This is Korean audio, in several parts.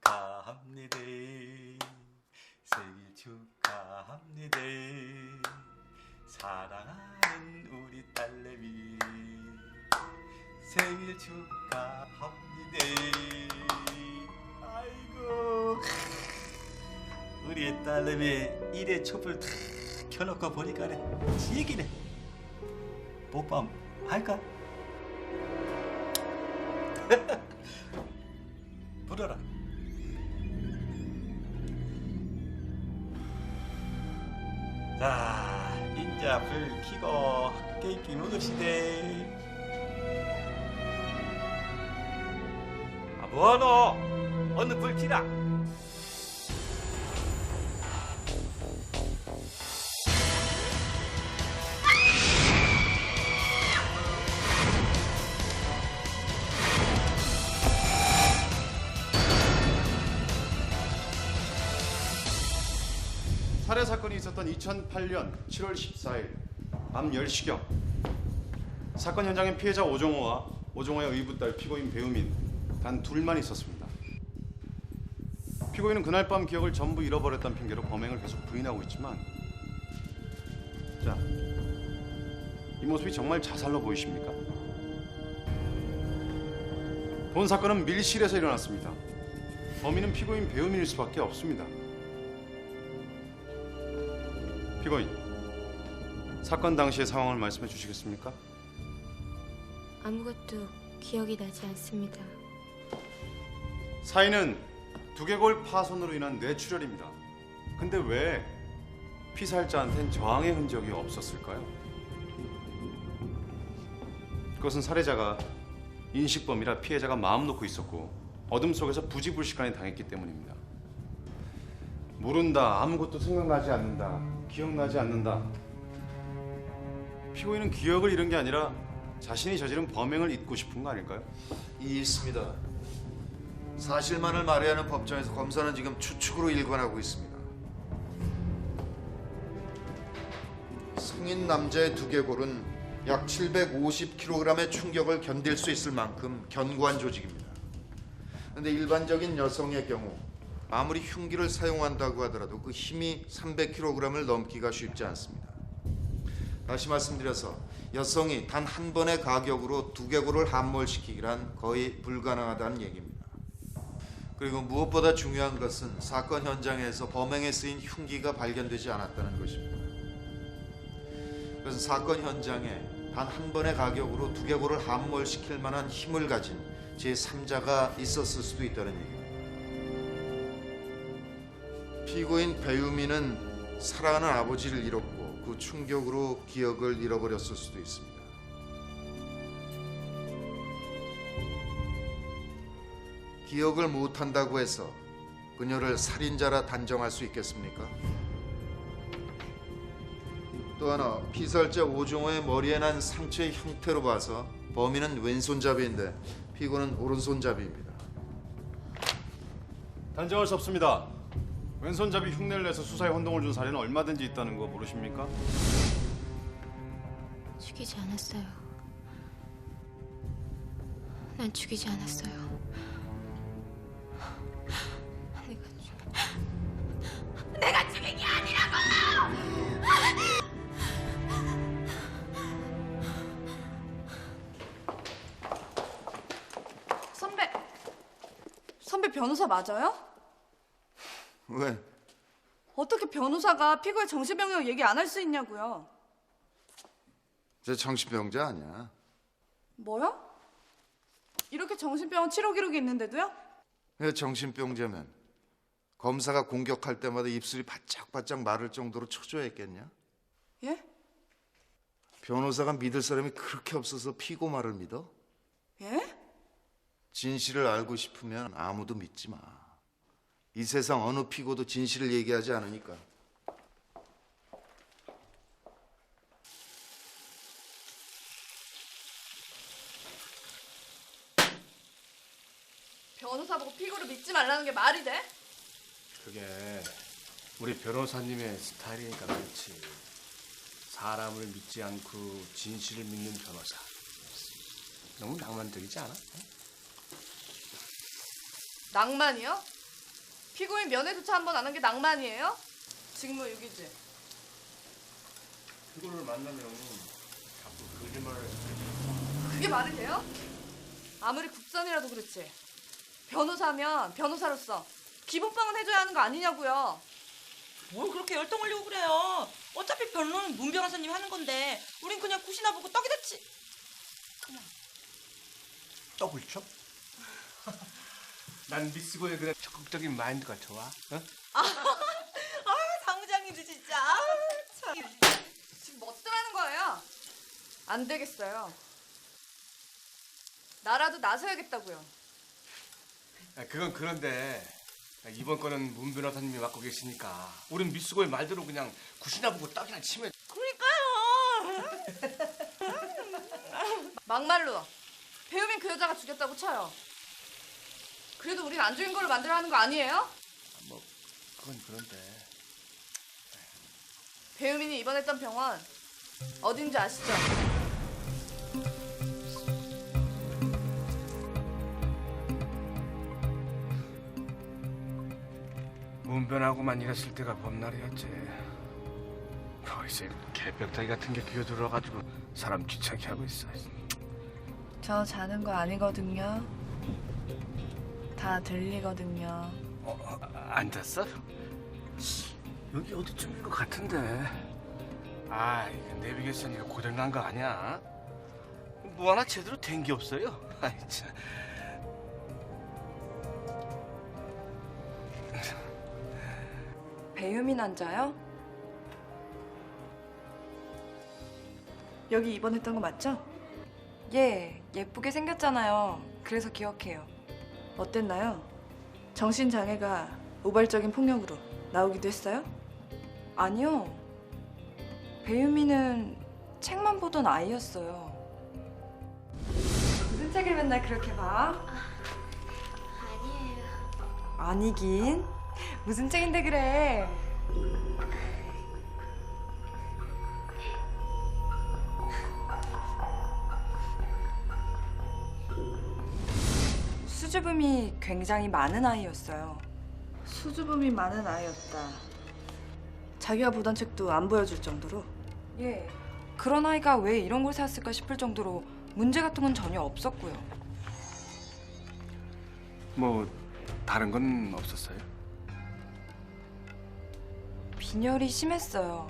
축하합니다. 생일 축하합니다. 사랑하는 우리 딸내미 생일 축하합니다. 아이고 우리 딸내미 일에 촛불 탁 켜놓고 보니까 지기네. 뽀뽀 할까? 불어라. 자, 인자 불 켜고 케이크 먹읍시다. 아, 뭐하노? 얼른 불 켜라. 살해 사건이 있었던 2008년 7월 14일 밤 10시경 사건 현장엔 피해자 오종호와 오종호의 의붓딸 피고인 배우민 단 둘만 있었습니다. 피고인은 그날 밤 기억을 전부 잃어버렸다는 핑계로 범행을 계속 부인하고 있지만 자, 이 모습이 정말 자살로 보이십니까? 본 사건은 밀실에서 일어났습니다. 범인은 피고인 배우민일 수밖에 없습니다. 피고인, 사건 당시의 상황을 말씀해 주시겠습니까? 아무것도 기억이 나지 않습니다. 사인은 두개골 파손으로 인한 뇌출혈입니다. 근데 왜 피살자한텐 저항의 흔적이 없었을까요? 그것은 살해자가 인식범이라 피해자가 마음 놓고 있었고 어둠 속에서 부지불식간에 당했기 때문입니다. 모른다, 아무것도 생각나지 않는다, 기억나지 않는다. 피고인은 기억을 잃은 게 아니라 자신이 저지른 범행을 잊고 싶은 거 아닐까요? 있습니다. 사실만을 말해야 하는 법정에서 검사는 지금 추측으로 일관하고 있습니다. 성인 남자의 두개골은 약 750kg의 충격을 견딜 수 있을 만큼 견고한 조직입니다. 그런데 일반적인 여성의 경우 아무리 흉기를 사용한다고 하더라도 그 힘이 300kg을 넘기가 쉽지 않습니다. 다시 말씀드려서 여성이 단 한 번의 가격으로 두개골을 함몰시키기란 거의 불가능하다는 얘기입니다. 그리고 무엇보다 중요한 것은 사건 현장에서 범행에 쓰인 흉기가 발견되지 않았다는 것입니다. 그래서 사건 현장에 단 한 번의 가격으로 두개골을 함몰시킬 만한 힘을 가진 제3자가 있었을 수도 있다는 얘기입니다. 피고인 배우민은 사랑하는 아버지를 잃었고 그 충격으로 기억을 잃어버렸을 수도 있습니다. 기억을 못한다고 해서 그녀를 살인자라 단정할 수 있겠습니까? 또 하나, 피살자 오종호의 머리에 난 상처의 형태로 봐서 범인은 왼손잡이인데 피고는 오른손잡이입니다. 단정할 수 없습니다. 왼손잡이 흉내를 내서 수사에 혼동을 준 사례는 얼마든지 있다는 거 모르십니까? 죽이지 않았어요. 난 죽이지 않았어요. 내가 죽인 게 아니라고! 선배 변호사 맞아요? 왜? 어떻게 변호사가 피고의 정신병력 얘기 안 할 수 있냐고요. 저 정신병자 아니야. 뭐요? 이렇게 정신병원 치료 기록이 있는데도요? 왜 정신병자면 검사가 공격할 때마다 입술이 바짝바짝 마를 정도로 초조했겠냐? 예? 변호사가 믿을 사람이 그렇게 없어서 피고 말을 믿어? 예? 진실을 알고 싶으면 아무도 믿지 마. 이 세상 어느 피고도 진실을 얘기하지 않으니까. 변호사 보고 피고를 믿지 말라는 게 말이 돼? 그게 우리 변호사님의 스타일이니까 그렇지. 사람을 믿지 않고 진실을 믿는 변호사. 너무 낭만적이지 않아? 낭만이요? 피고인 면회조차 한 번 안 한 게 낭만이에요? 직무 유기지. 그거를 만나면 자꾸 거짓말을 그게 말이 돼요? 아무리 국선이라도 그렇지. 변호사면 변호사로서 기본빵은 해줘야 하는 거 아니냐고요. 뭘 그렇게 열정 올리고 그래요. 어차피 변론은 문 변호사님 하는 건데 우린 그냥 굿이나 보고 떡이 됐지. 떡을 쳐? 난 미스고의 그런 적극적인 마인드가 좋아. 어? 사무장님도 진짜. 참. 지금 뭐 어쩌라는 거예요? 안 되겠어요. 나라도 나서야겠다고요. 그건 그런데 이번 건은 문 변호사님이 맡고 계시니까 우린 미스고의 말대로 그냥 굿이나 보고 떡이나 치면 그러니까요. 막말로 배우민 그 여자가 죽였다고 쳐요. 그래도 우린 안 죽인 거를 만들어 하는 거 아니에요? 뭐 그건 그런데 배우민이 입원했던 병원 어딘지 아시죠? 문변하고만 일했을 때가 봄날이었지. 거기서 개벽다기 같은 게 끼어들어가지고 사람 귀찮게 하고 있어. 저 자는 거 아니거든요. 다 들리거든요. 안 잤어? 여기 어디쯤인 것 같은데. 이거 내비게이션이 고장난 거 아니야? 뭐 하나 제대로 된 게 없어요. 아이 참. 배유민 환자요? 여기 입원했던 거 맞죠? 예, 예쁘게 생겼잖아요. 그래서 기억해요. 어땠나요? 정신장애가 우발적인 폭력으로 나오기도 했어요? 아니요. 배유미는 책만 보던 아이였어요. 무슨 책을 맨날 그렇게 봐? 아니에요. 아니긴. 무슨 책인데 그래? 수줍음이 굉장히 많은 아이였어요. 수줍음이 많은 아이였다. 자기가 보던 책도 안 보여줄 정도로? 예. 그런 아이가 왜 이런 걸 샀을까 싶을 정도로 문제 같은 건 전혀 없었고요. 뭐 다른 건 없었어요? 빈혈이 심했어요.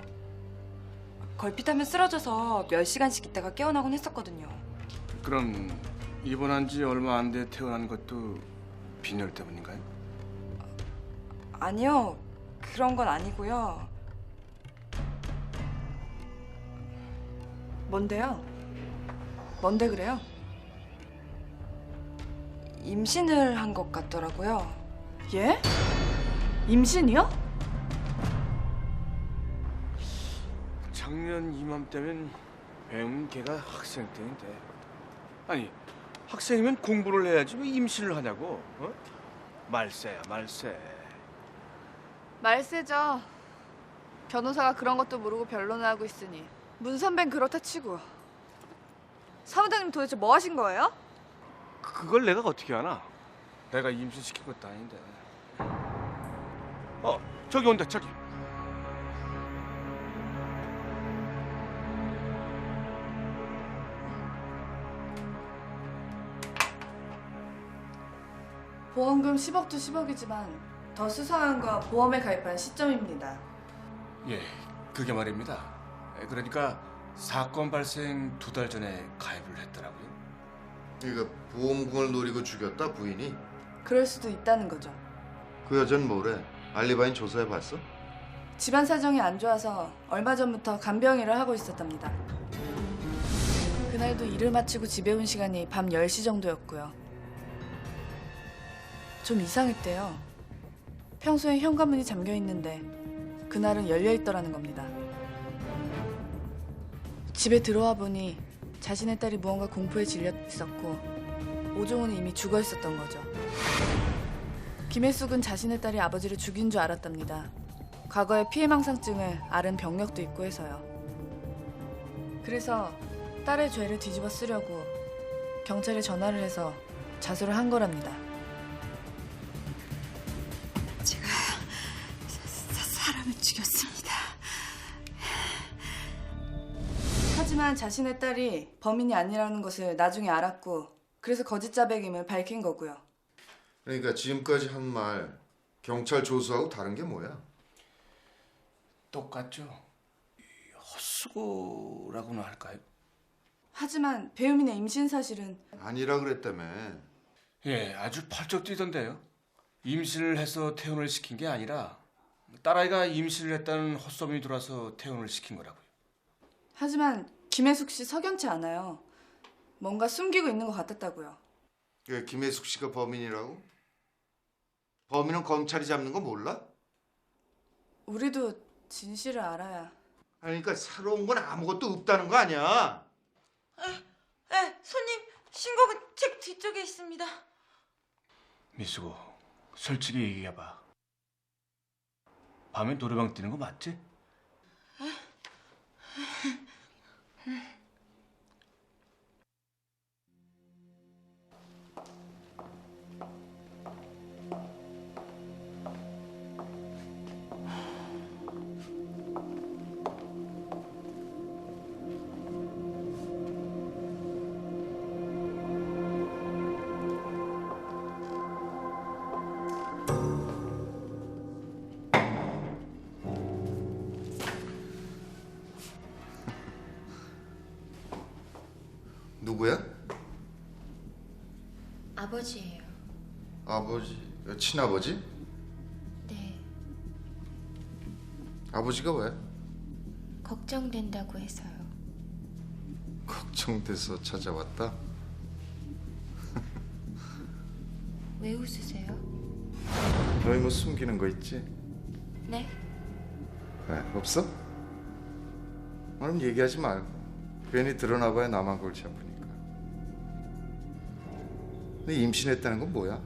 걸핏하면 쓰러져서 몇 시간씩 있다가 깨어나곤 했었거든요. 그럼 입원한 지 얼마 안 돼 태어난 것도 빈혈 때문인가요? 아니요, 그런 건 아니고요. 뭔데요? 뭔데 그래요? 임신을 한 것 같더라고요. 예? 임신이요? 작년 이맘때면 배우민 걔가 학생 때인데 아니 학생이면 공부를 해야지 왜 임신을 하냐고. 어? 말세야 말세. 말세죠. 변호사가 그런 것도 모르고 변론을 하고 있으니 문 선배는 그렇다 치고. 사무장님 도대체 뭐 하신 거예요? 그걸 내가 어떻게 아나? 내가 임신시킨 것도 아닌데. 저기 온다 저기. 보험금 10억도 10억이지만 더 수상한 건 보험에 가입한 시점입니다. 예, 그게 말입니다. 그러니까 사건 발생 2달 전에 가입을 했더라고요. 이거 보험금을 노리고 죽였다 부인이? 그럴 수도 있다는 거죠. 그 여자는 뭐래? 알리바인 조사해봤어? 집안 사정이 안 좋아서 얼마 전부터 간병일을 하고 있었답니다. 그날도 일을 마치고 집에 온 시간이 밤 10시 정도였고요. 좀 이상했대요. 평소에 현관문이 잠겨 있는데 그날은 열려 있더라는 겁니다. 집에 들어와 보니 자신의 딸이 무언가 공포에 질려 있었고 오종호는 이미 죽어 있었던 거죠. 김혜숙은 자신의 딸이 아버지를 죽인 줄 알았답니다. 과거에 피해망상증을 앓은 병력도 있고 해서요. 그래서 딸의 죄를 뒤집어 쓰려고 경찰에 전화를 해서 자수를 한 거랍니다. 제가 하지만 자신의 딸이 범인이 아니라는 것을 나중에 알았고 그래서 거짓 자백임을 밝힌 거고요. 그러니까 지금까지 한 말 경찰 조수하고 다른 게 뭐야? 똑같죠. 헛수고라고나 할까요? 하지만 배우민의 임신 사실은 아니라 그랬다며. 예, 아주 펄쩍 뛰던데요. 임신을 해서 퇴원을 시킨 게 아니라 딸아이가 임신을 했다는 헛소문이 돌아서 퇴원을 시킨 거라고요. 하지만 김혜숙 씨 석연치 않아요. 뭔가 숨기고 있는 것 같았다고요. 그 김혜숙 씨가 범인이라고? 범인은 검찰이 잡는 거 몰라? 우리도 진실을 알아야. 아니, 그러니까 새로운 건 아무것도 없다는 거 아니야. 네, 손님 신곡은 책 뒤쪽에 있습니다. 미수고, 솔직히 얘기해봐. 밤에 노래방 뛰는 거 맞지? 누구야? 아버지예요. 아버지, 친아버지? 네, 아버지가 왜? 걱정된다고 해서요. 걱정돼서 찾아왔다? 왜 웃으세요? 너희 뭐 숨기는 거 있지? 네? 왜, 없어? 그럼 얘기하지 말고 괜히 드러나봐야 나만 골치 아프니까. 너 임신했다는 건 뭐야?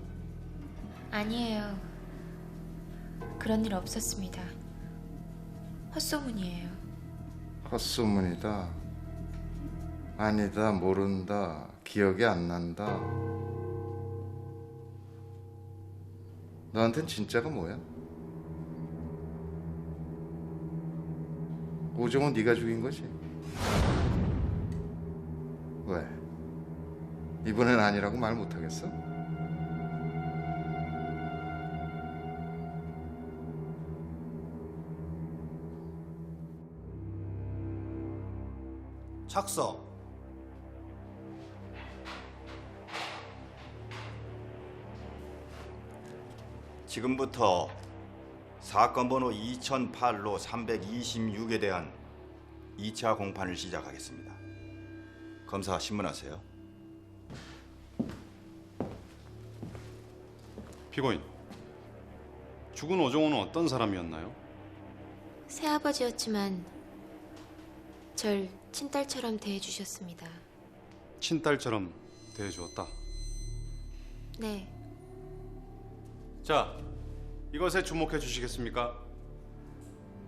아니에요. 그런 일 없었습니다. 헛소문이에요. 헛소문이다. 아니다, 모른다, 기억이 안 난다. 너한텐 진짜가 뭐야? 오정은 네가 죽인 거지? 왜? 이번엔 아니라고 말 못하겠어? 착서. 지금부터 사건 번호 2008로 326에 대한 2차 공판을 시작하겠습니다. 검사 신문하세요. 피고인. 죽은 오종호는 어떤 사람이었나요? 새아버지였지만 절 친딸처럼 대해주셨습니다. 친딸처럼 대해주었다. 네, 자, 이것에 주목해 주시겠습니까?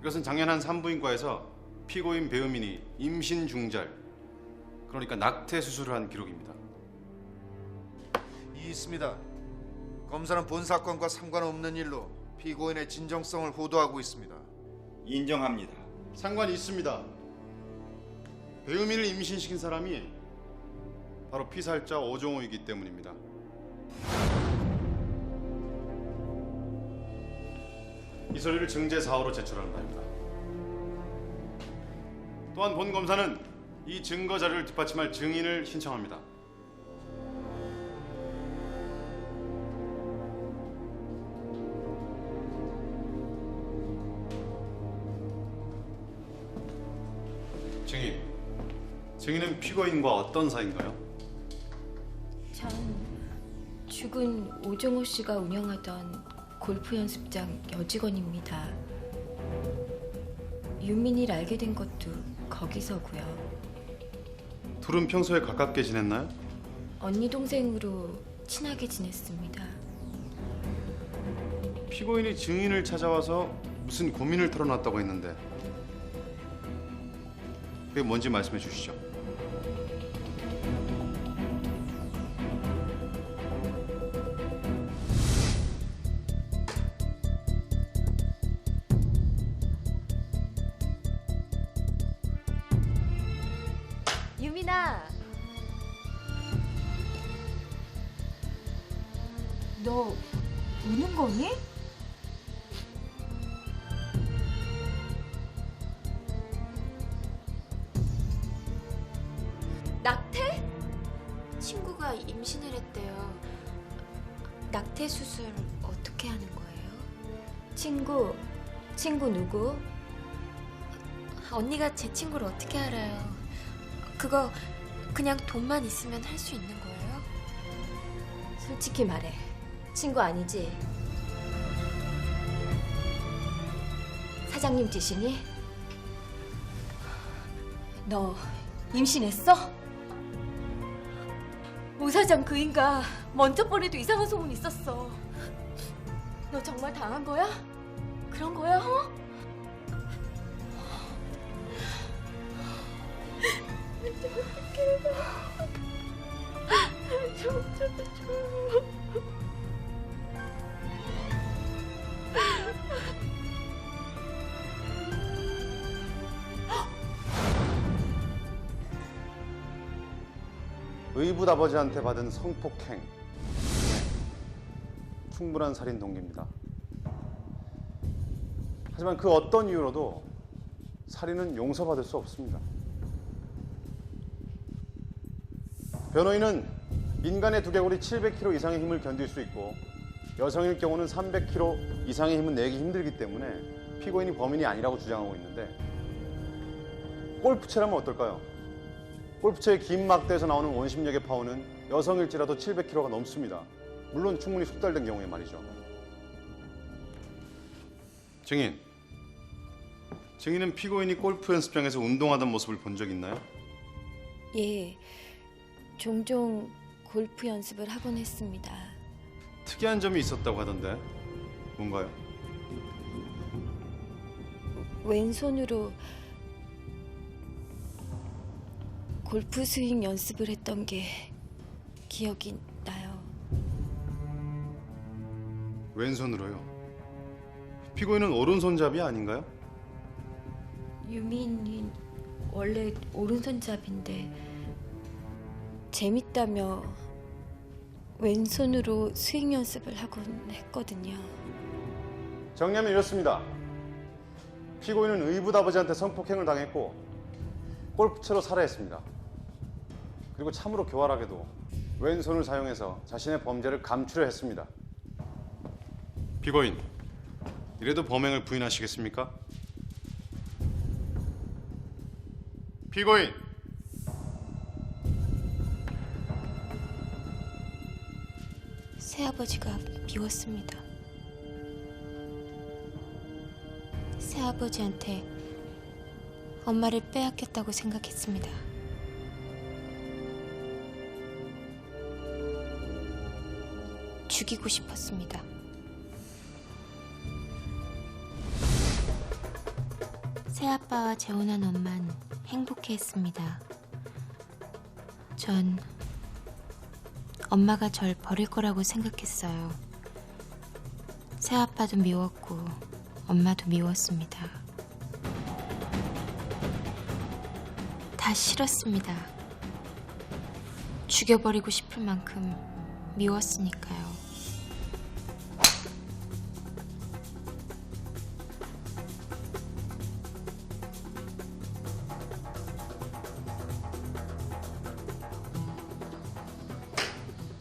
이것은 작년 한 산부인과에서 피고인 배우민이 임신 중절, 그러니까 낙태 수술을 한 기록입니다. 있습니다. 검사는 본 사건과 상관없는 일로 피고인의 진정성을 호도하고 있습니다. 인정합니다. 상관이 있습니다. 배우민을 임신시킨 사람이 바로 피살자 오종호이기 때문입니다. 이 서류를 증제 사호로 제출하는 바입니다. 또한 본 검사는 이 증거 자료를 뒷받침할 증인을 신청합니다. 증인은 피고인과 어떤 사이인가요? 전 죽은 오종호 씨가 운영하던 골프 연습장 여직원입니다. 윤민이를 알게 된 것도 거기서고요. 둘은 평소에 가깝게 지냈나요? 언니 동생으로 친하게 지냈습니다. 피고인이 증인을 찾아와서 무슨 고민을 털어놨다고 했는데 그게 뭔지 말씀해 주시죠. 유민아, 너 우는 거니? 낙태? 친구가 임신을 했대요. 낙태 수술 어떻게 하는 거예요? 친구 누구? 언니가 제 친구를 어떻게 알아요? 그거 그냥 돈만 있으면 할 수 있는 거예요? 솔직히 말해. 친구 아니지? 사장님 짓이니? 너 임신했어? 오 사장 그 인간 먼저 보내도 이상한 소문 있었어. 너 정말 당한 거야? 그런 거야, 어? 의붓 아버지한테 받은 성폭행. 충분한 살인 동기입니다. 하지만 그 어떤 이유로도 살인은 용서받을 수 없습니다. 변호인은 인간의 두개골이 700kg 이상의 힘을 견딜 수 있고 여성일 경우는 300kg 이상의 힘은 내기 힘들기 때문에 피고인이 범인이 아니라고 주장하고 있는데 골프채라면 어떨까요? 골프채의 긴 막대에서 나오는 원심력의 파워는 여성일지라도 700kg가 넘습니다. 물론 충분히 숙달된 경우에 말이죠. 증인은 피고인이 골프 연습장에서 운동하던 모습을 본 적 있나요? 예, 종종 골프 연습을 하곤 했습니다. 특이한 점이 있었다고 하던데 뭔가요? 왼손으로 골프 스윙 연습을 했던 게 기억이 나요. 왼손으로요? 피고인은 오른손잡이 아닌가요? 유민이 원래 오른손잡인데 재밌다며 왼손으로 스윙 연습을 하곤 했거든요. 정리하면 이렇습니다. 피고인은 의붓 아버지한테 성폭행을 당했고 골프채로 살해했습니다. 그리고 참으로 교활하게도 왼손을 사용해서 자신의 범죄를 감추려 했습니다. 피고인, 이래도 범행을 부인하시겠습니까? 피고인! 새아버지가 미웠습니다. 새아버지한테 엄마를 빼앗겼다고 생각했습니다. 죽이고 싶었습니다. 새아빠와 재혼한 엄만 행복해했습니다. 전 엄마가 절 버릴 거라고 생각했어요. 새아빠도 미웠고 엄마도 미웠습니다. 다 싫었습니다. 죽여버리고 싶을 만큼 미웠으니까요.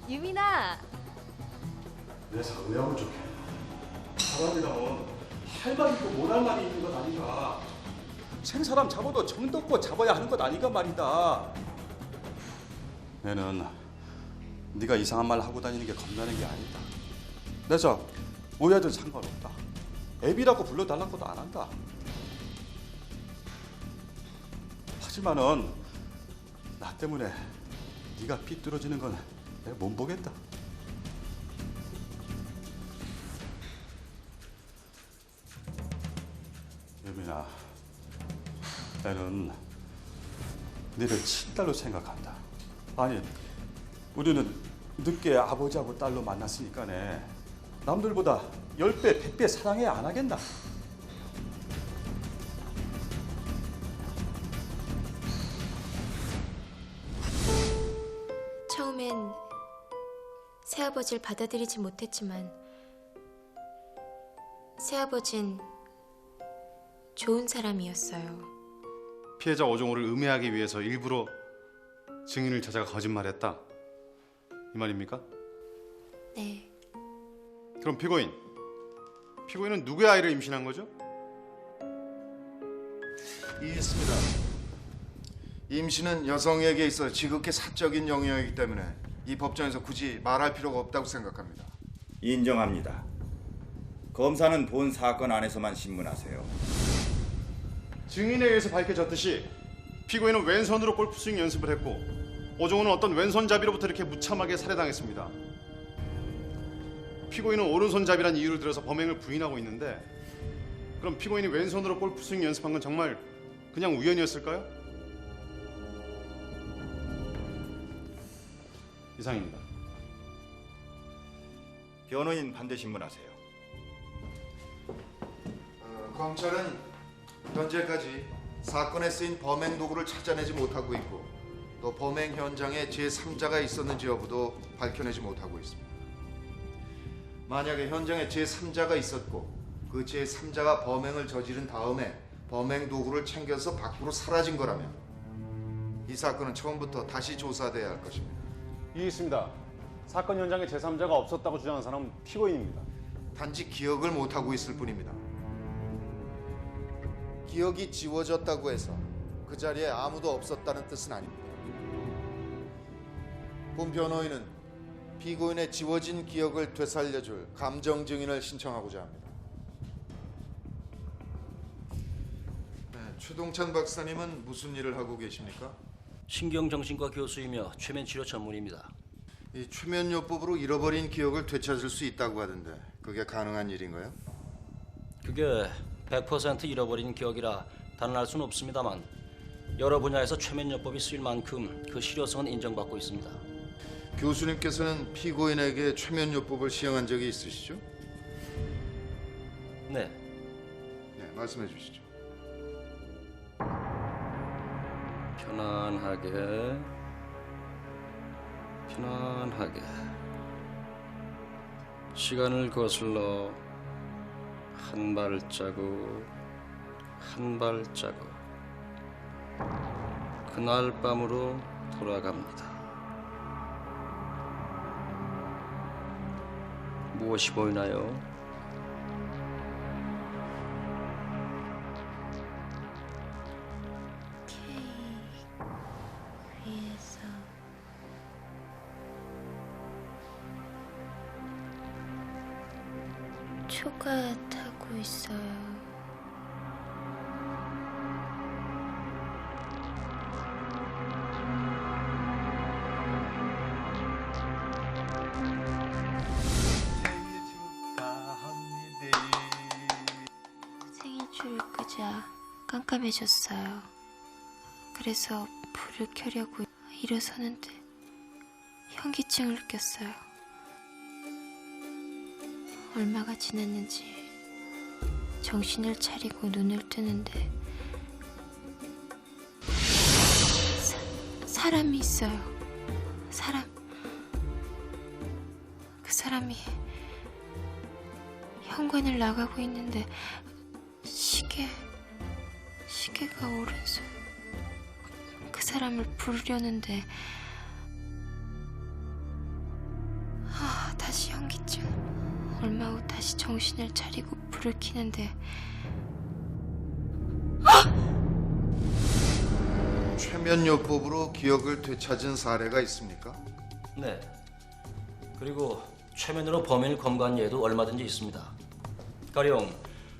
유민아! 내 사고하고 좋게. 사람이라면 할 말이 있고 못 할 말이 있는 것 아닌가. 생사람 잡아도 정덮고 잡아야 하는 것 아닌가 말이다. 내는 네가 이상한 말 하고 다니는 게 겁나는 게 아니다. 내가 오해하든 상관없다. 애비라고 불러달라고도 안 한다. 하지만은 나 때문에 네가 삐뚤어지는 건 내가 못 보겠다. 유민아, 나는 너를 친딸로 생각한다. 아니, 우리는 늦게 아버지하고 딸로 만났으니까네 남들보다 10배, 100배 사랑해야 안 하겠나? 처음엔 새아버지를 받아들이지 못했지만 새아버진 좋은 사람이었어요. 피해자 오종호를 음해하기 위해서 일부러 증인을 찾아가 거짓말했다. 이 말입니까? 네, 그럼 피고인은 누구의 아이를 임신한 거죠? 이해했습니다. 임신은 여성에게 있어 지극히 사적인 영역이기 때문에 이 법정에서 굳이 말할 필요가 없다고 생각합니다. 인정합니다. 검사는 본 사건 안에서만 신문하세요. 증인에 의해서 밝혀졌듯이 피고인은 왼손으로 골프 스윙 연습을 했고 오종호는 어떤 왼손잡이로부터 이렇게 무참하게 살해당했습니다. 피고인은 오른손잡이란 이유를 들어서 범행을 부인하고 있는데 그럼 피고인이 왼손으로 골프 스윙 연습한 건 정말 그냥 우연이었을까요? 이상입니다. 변호인 반대 신문하세요. 검찰은 현재까지 사건에 쓰인 범행 도구를 찾아내지 못하고 있고 또 범행 현장에 제3자가 있었는지 여부도 밝혀내지 못하고 있습니다. 만약에 현장에 제3자가 있었고 그 제3자가 범행을 저지른 다음에 범행 도구를 챙겨서 밖으로 사라진 거라면 이 사건은 처음부터 다시 조사돼야 할 것입니다. 이해했습니다. 사건 현장에 제3자가 없었다고 주장한 사람은 피고인입니다. 단지 기억을 못하고 있을 뿐입니다. 기억이 지워졌다고 해서 그 자리에 아무도 없었다는 뜻은 아닙니다. 본 변호인은 피고인의 지워진 기억을 되살려줄 감정 증인을 신청하고자 합니다. 네, 최동찬 박사님은 무슨 일을 하고 계십니까? 신경정신과 교수이며 최면치료 전문입니다. 이 최면요법으로 잃어버린 기억을 되찾을 수 있다고 하던데 그게 가능한 일인가요? 그게 100% 잃어버린 기억이라 단언할 수는 없습니다만 여러 분야에서 최면요법이 쓰일 만큼 그 실효성은 인정받고 있습니다. 교수님께서는 피고인에게 최면요법을 시행한 적이 있으시죠? 네, 네, 말씀해 주시죠. 편안하게 시간을 거슬러 한 발자국 한 발자국 그날 밤으로 돌아갑니다. 무엇이 보이나요? 위에서 초가 타고 있어요. 생일 줄을 끄자 깜깜해졌어요. 그래서 불을 켜려고 일어서는데 현기증을 느꼈어요. 얼마가 지났는지 정신을 차리고 눈을 뜨는데 사람이 있어요. 그 사람이 현관을 나가고 있는데 시계가 오른손. 그 사람을 부르려는데 다시 현기증. 얼마 후 다시 정신을 차리고 불을 켜는데 최면요법으로 기억을 되찾은 사례가 있습니까? 네. 그리고 최면으로 범인을 검거한 예도 얼마든지 있습니다. 가령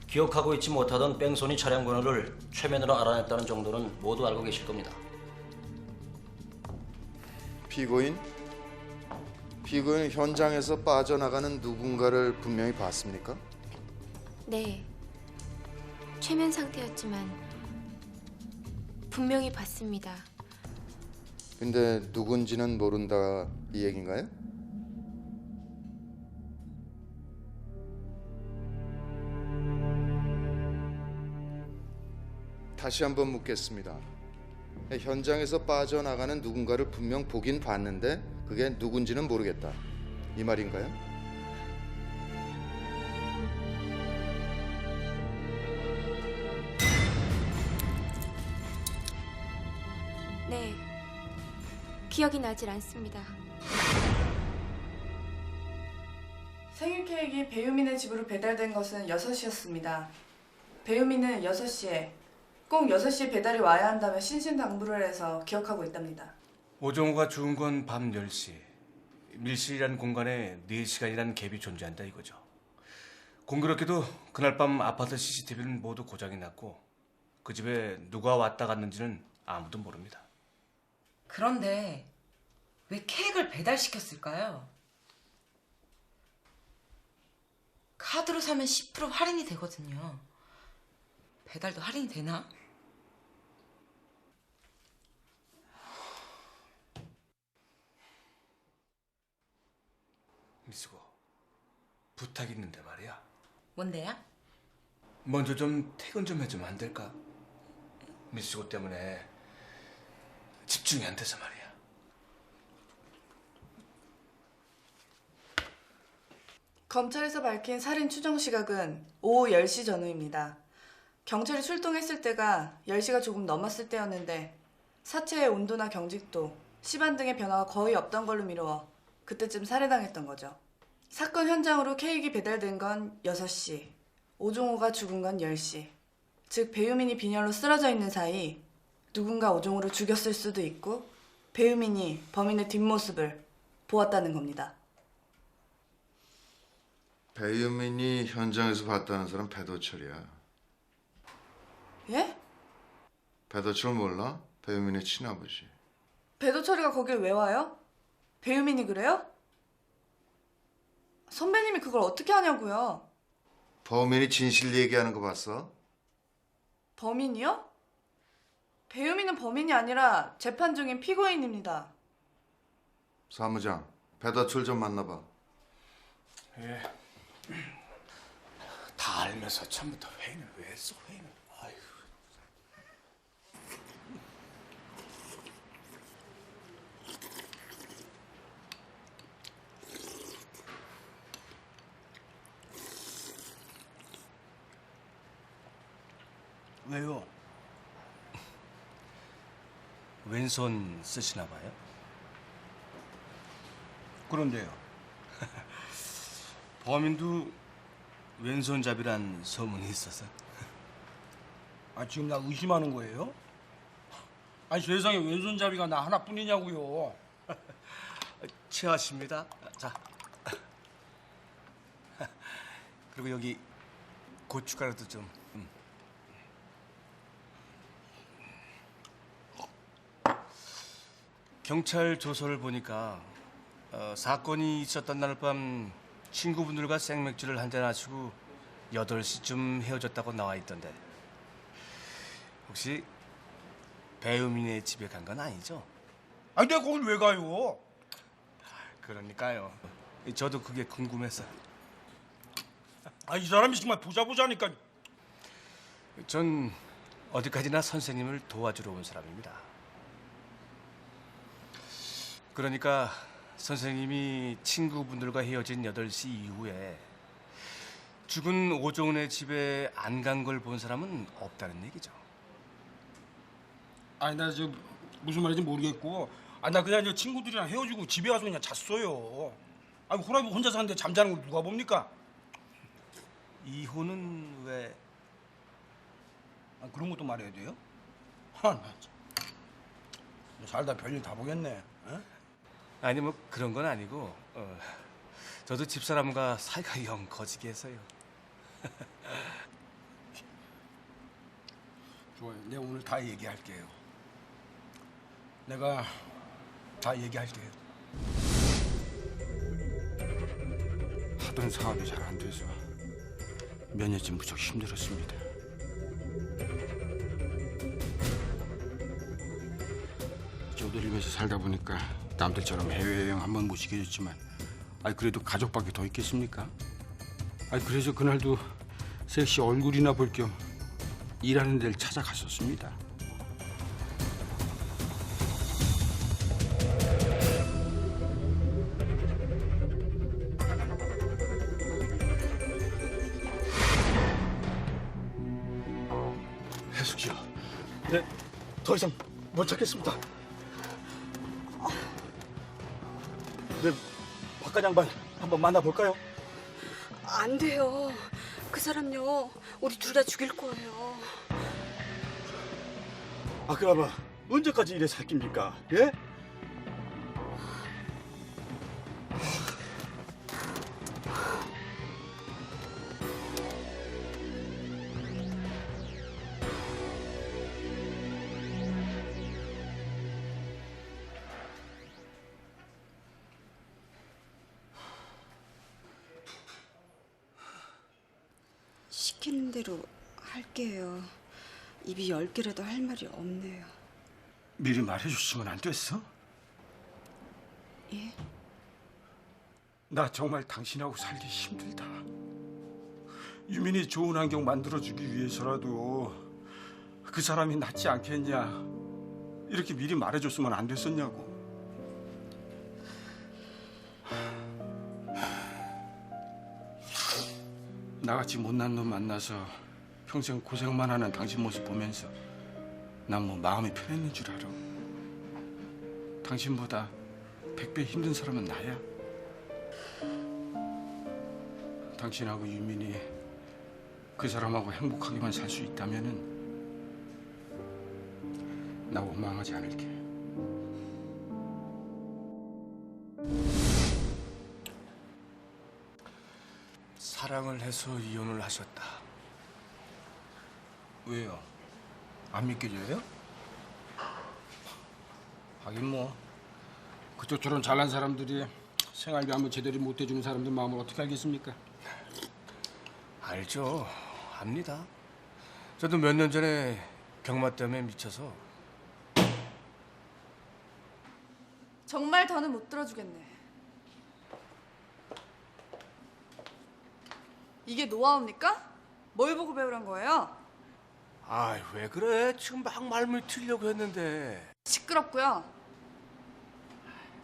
기억하고 있지 못하던 뺑소니 차량 번호를 최면으로 알아냈다는 정도는 모두 알고 계실 겁니다. 피고인 현장에서 빠져나가는 누군가를 분명히 봤습니까? 네, 최면 상태였지만 분명히 봤습니다. 근데 누군지는 모른다 이 얘긴가요? 다시 한번 묻겠습니다. 현장에서 빠져나가는 누군가를 분명 보긴 봤는데 그게 누군지는 모르겠다. 이 말인가요? 네. 기억이 나질 않습니다. 생일 케이크가 배유민의 집으로 배달된 것은 6시였습니다. 배유민은 6시에 꼭 6시에 배달이 와야 한다며 신신당부를 해서 기억하고 있답니다. 오정호가 죽은 건 밤 10시. 밀실이라는 공간에 4시간이라는 갭이 존재한다 이거죠. 공교롭게도 그날 밤 아파트 CCTV는 모두 고장이 났고 그 집에 누가 왔다 갔는지는 아무도 모릅니다. 그런데 왜 케이크를 배달시켰을까요? 카드로 사면 10% 할인이 되거든요. 배달도 할인이 되나? 미수고 부탁 있는데 말이야. 뭔데야? 먼저 좀 퇴근 좀 해주면 안 될까? 미수고 때문에 집중이 안 돼서 말이야. 검찰에서 밝힌 살인 추정 시각은 오후 10시 전후입니다. 경찰이 출동했을 때가 10시가 조금 넘었을 때였는데 사체의 온도나 경직도, 시반 등의 변화가 거의 없던 걸로 미루어 그때쯤 살해당했던 거죠. 사건 현장으로 케이크가 배달된 건 6시, 오종호가 죽은 건 10시. 즉 배유민이 빈혈로 쓰러져 있는 사이 누군가 오종호를 죽였을 수도 있고 배유민이 범인의 뒷모습을 보았다는 겁니다. 배유민이 현장에서 봤다는 사람 배도철이야. 예? 배도철 몰라? 배유민의 친아버지. 배도철이가 거길 왜 와요? 배유민이 그래요? 선배님이 그걸 어떻게 하냐고요? 범인이 진실 얘기하는 거 봤어? 범인이요? 배유민은 범인이 아니라 재판 중인 피고인입니다. 사무장, 배도철 좀 만나봐. 예. 다 알면서 처음부터 회의는 왜 했어? 회의는. 아이고. 왜요? 왼손 쓰시나 봐요? 그런데요. 범인도 왼손잡이란 소문이 있어서. 아 지금 나 의심하는 거예요? 아니 세상에 왼손잡이가 나 하나뿐이냐고요. 취하십니다. 자. 그리고 여기 고춧가루도 좀. 경찰 조서를 보니까 사건이 있었던 날 밤 친구분들과 생맥주를 한잔 하시고 8시쯤 헤어졌다고 나와 있던데 혹시 배우민의 집에 간 건 아니죠? 아니 내가 거길 왜 가요? 그러니까요. 저도 그게 궁금해서. 아 이 사람이 정말 보자니까. 전 어디까지나 선생님을 도와주러 온 사람입니다. 그러니까 선생님이 친구분들과 헤어진 8시 이후에 죽은 오종훈의 집에 안 간 걸 본 사람은 없다는 얘기죠. 아니 나 지금 무슨 말인지 모르겠고, 아 나 그냥 저 친구들이랑 헤어지고 집에 가서 그냥 잤어요. 아니 호랑이 혼자 사는데 잠자는 걸 누가 봅니까? 이혼은 왜? 아, 그런 것도 말해야 돼요? 아, 나 참. 살다 별일 다 보겠네. 어? 아니 뭐 그런 건 아니고 저도 집사람과 사이가 영 거지게 해서요. 좋아요. 내가 오늘 다 얘기할게요. 내가 다 얘기할게요. 하던 사업이 잘 안 돼서 몇 년째 무척 힘들었습니다. 쪼들리면서 살다 보니까 남들처럼 해외여행 한번 못 시켜줬지만 아니 그래도 가족밖에 더 있겠습니까? 아니 그래서 그날도 섹시 얼굴이나 볼 겸 일하는 데를 찾아갔었습니다. 더 이상 못 찾겠습니다. 네, 박관 양반 한번 만나볼까요? 안 돼요. 그 사람요, 우리 둘 다 죽일 거예요. 아, 그나마 언제까지 이래 살 깁니까? 예? 시키는 대로 할게요. 입이 10개라도 할 말이 없네요. 미리 말해줬으면 안 됐어? 예? 나 정말 당신하고 살기 힘들다. 유민이 좋은 환경 만들어주기 위해서라도 그 사람이 낫지 않겠냐, 이렇게 미리 말해줬으면 안 됐었냐고. 나같이 못난 놈 만나서 평생 고생만 하는 당신 모습 보면서 난 뭐 마음이 편했는 줄 알아. 당신보다 100배 힘든 사람은 나야. 당신하고 유민이 그 사람하고 행복하게만 살 수 있다면은 나 원망하지 않을게. 사랑을 해서 이혼을 하셨다. 왜요? 안 믿겨져요? 하긴 뭐 그쪽처럼 잘난 사람들이 생활비 한번 제대로 못 해주는 사람들 마음을 어떻게 알겠습니까? 알죠. 압니다. 저도 몇 년 전에 경마 때문에 미쳐서. 정말 더는 못 들어주겠네. 이게 노하우입니까? 뭘 보고 배우란 거예요? 아, 왜 그래? 지금 막 말문이 트려고 했는데. 시끄럽고요.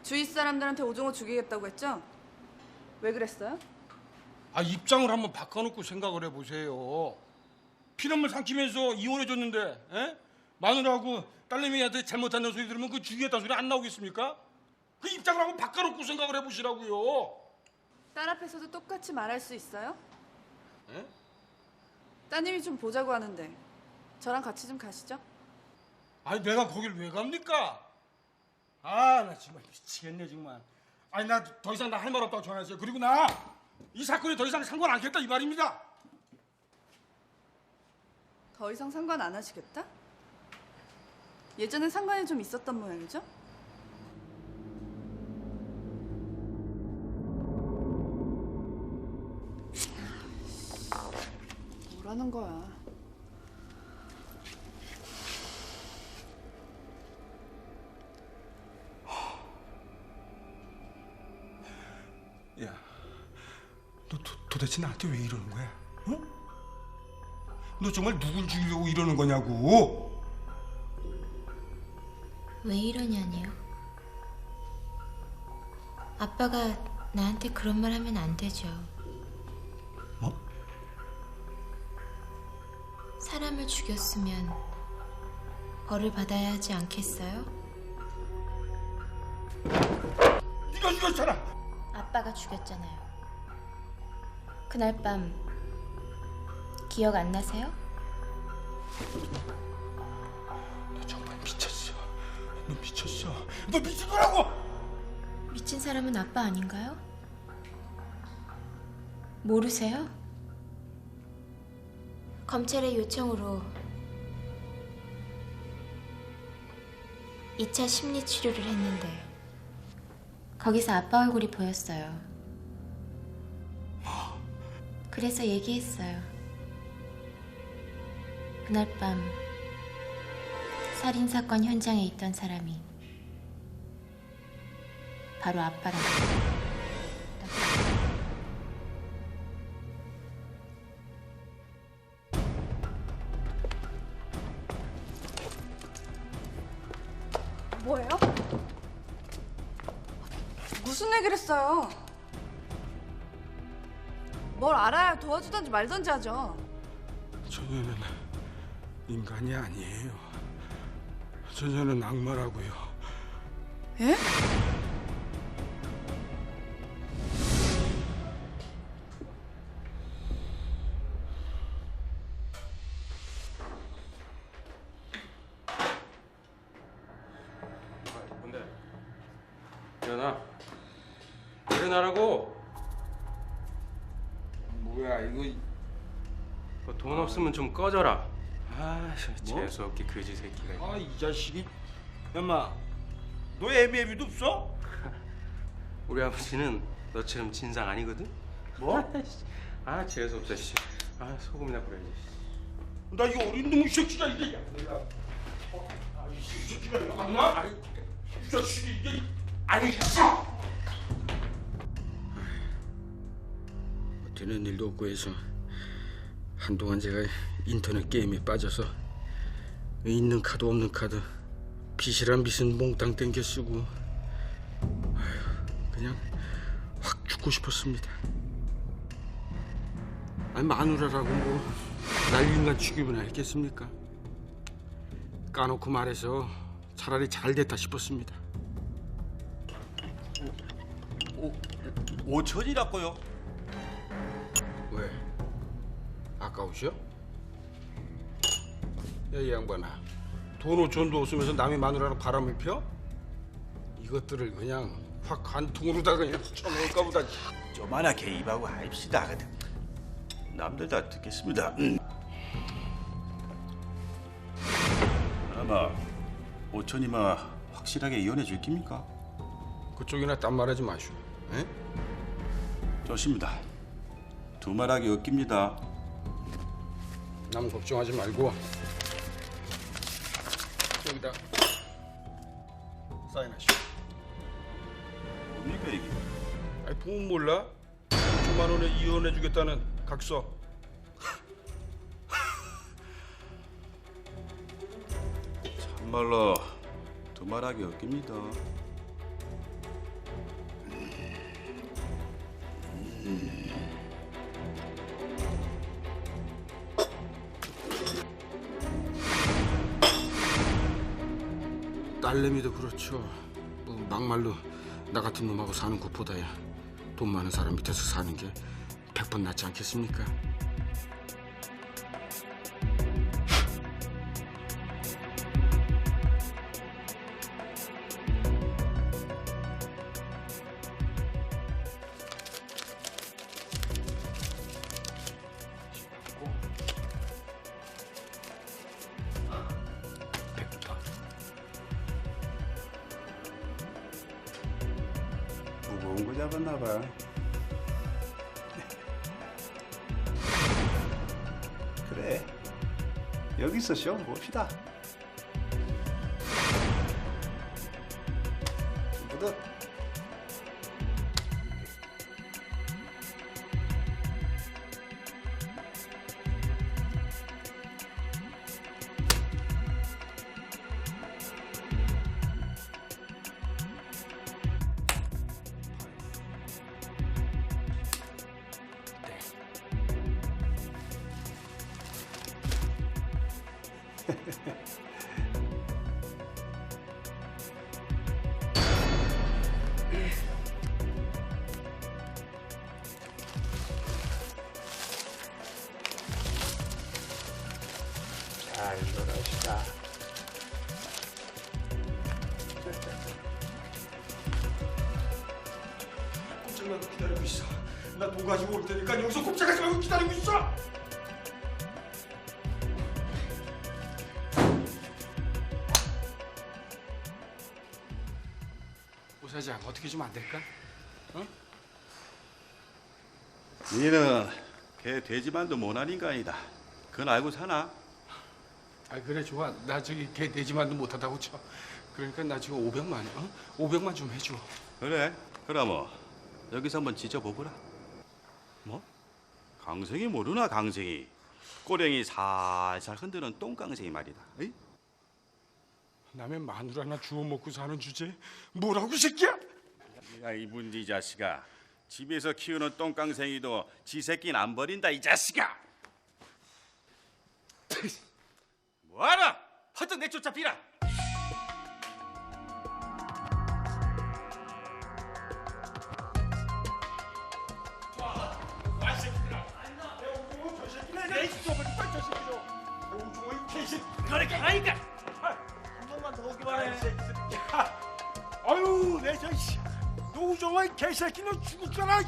주위 사람들한테 오종호 죽이겠다고 했죠? 왜 그랬어요? 아, 입장을 한번 바꿔놓고 생각을 해보세요. 피눈물 삼키면서 이혼해줬는데, 에? 마누라하고 딸내미한테 잘못한다는 소리 들으면 그 죽이겠다는 소리 안 나오겠습니까? 그 입장을 한번 바꿔놓고 생각을 해보시라고요. 딸 앞에서도 똑같이 말할 수 있어요? 에? 따님이 좀 보자고 하는데 저랑 같이 좀 가시죠. 아니, 내가 거길 왜 갑니까? 아, 나 정말 미치겠네 정말. 아니, 나 더 이상 나 할 말 없다고 전화했어요. 그리고 나 이 사건에 더 이상 상관 안 하겠다 이 말입니다. 더 이상 상관 안 하시겠다? 예전엔 상관이 좀 있었던 모양이죠? 뭐라는 거야? 야, 너 도대체 나한테 왜 이러는 거야? 어? 너 정말 누굴 죽이려고 이러는 거냐고? 왜 이러냐니요? 아빠가 나한테 그런 말 하면 안 되죠. 뭐? 사람을 죽였으면 벌을 받아야 하지 않겠어요? 네가 죽였잖아. 아빠가 죽였잖아요. 그날 밤 기억 안 나세요? 너 정말 미쳤어. 너 미쳤어. 너 미친 거라고. 미친 사람은 아빠 아닌가요? 모르세요? 검찰의 요청으로 2차 심리 치료를 했는데 거기서 아빠 얼굴이 보였어요. 그래서 얘기했어요. 그날 밤 살인사건 현장에 있던 사람이 바로 아빠라고. 뭐예요? 무슨 얘기를 했어요? 뭘 알아야 도와주던지 말던지 하죠. 저녀는 인간이 아니에요. 저녀는 악마라고요. 예? 뭔데? 일어나. 일어나라고. 뭐야 이거? 돈 없으면 좀 꺼져라. 아, 재수 없게 그지 새끼가. 아 이 자식이. 엄마, 너 애비애비도 없어? 우리 아버지는 너처럼 진상 아니거든. 뭐? 아, 재수 없어 씨. 아, 소금이나 뿌려야지. 나 이거 어린 놈의 새끼가 이게. 이 새끼가 이거 안 나? 이 자식이 이게. 아니. 되는 일도 없고 해서 한동안 제가 인터넷 게임에 빠져서 있는 카드 없는 카드 빚이란 빚은 몽땅 땡겨 쓰고 그냥 확 죽고 싶었습니다. 아니 마누라라고 뭐 난리난 취급이나 했겠습니까? 까놓고 말해서 차라리 잘 됐다 싶었습니다. 5천이라고요? 왜? 아까우셔? 야, 이 양반아. 돈 5천도 없으면서 남의 마누라로 바람을 펴? 이것들을 그냥 확 관통으로다가 그냥 쳐놓을까 보다. 좀 하나 개입하고 합시다. 남들 다 듣겠습니다. 아마 5천이면 확실하게 이혼해 줄 깁니까? 그쪽이나 딴 말하지 마시오. 에? 좋습니다. 두말하기 없깁니다. 남 걱정하지 말고 여기다 사인하시오. 뭡니까 이게? 아니 보면 몰라? 5천만 원에 이혼해주겠다는 각서. 참말로 두말하기 없깁니다. 딸내미도 그렇죠. 뭐 막말로 나 같은 놈하고 사는 것보다야 돈 많은 사람 밑에서 사는 게 100번 낫지 않겠습니까? 무거운 거 잡았나 봐. 그래. 여기서 시험 봅시다. 묻어. 잘 놀아시다. 꼼짝 말고 기다리고 있어. 나 돈 가지고 올 테니까 여기서 꼼짝하지 말고 기다리고 있어. 오 사장 어떻게 좀 안 될까? 어? 니는 걔 돼지만도 못한 인간이다. 그건 알고 사나? 아 그래 좋아. 나 저기 걔 돼지만도 못하다고 쳐. 그러니까 나 지금 500만 어? 500만 좀 해줘. 그래. 그럼 뭐 여기서 한번 지져보거라. 뭐? 강생이 모르나 강생이? 꼬랭이 살살 흔드는 똥강생이 말이다. 에이? 남의 마누라 하나 주워 먹고 사는 주제에 뭐라고 이 새끼야? 야 이분 이 자식아. 집에서 키우는 똥강생이도 지 새끼는 안 버린다 이 자식아. 뭐하라? 허떡 내쫓아 비라. 그래 가라니까. 한 번만 더 오기만 해. 아유 내 자식 노우정아 이 개새끼 너 죽을 줄 알아.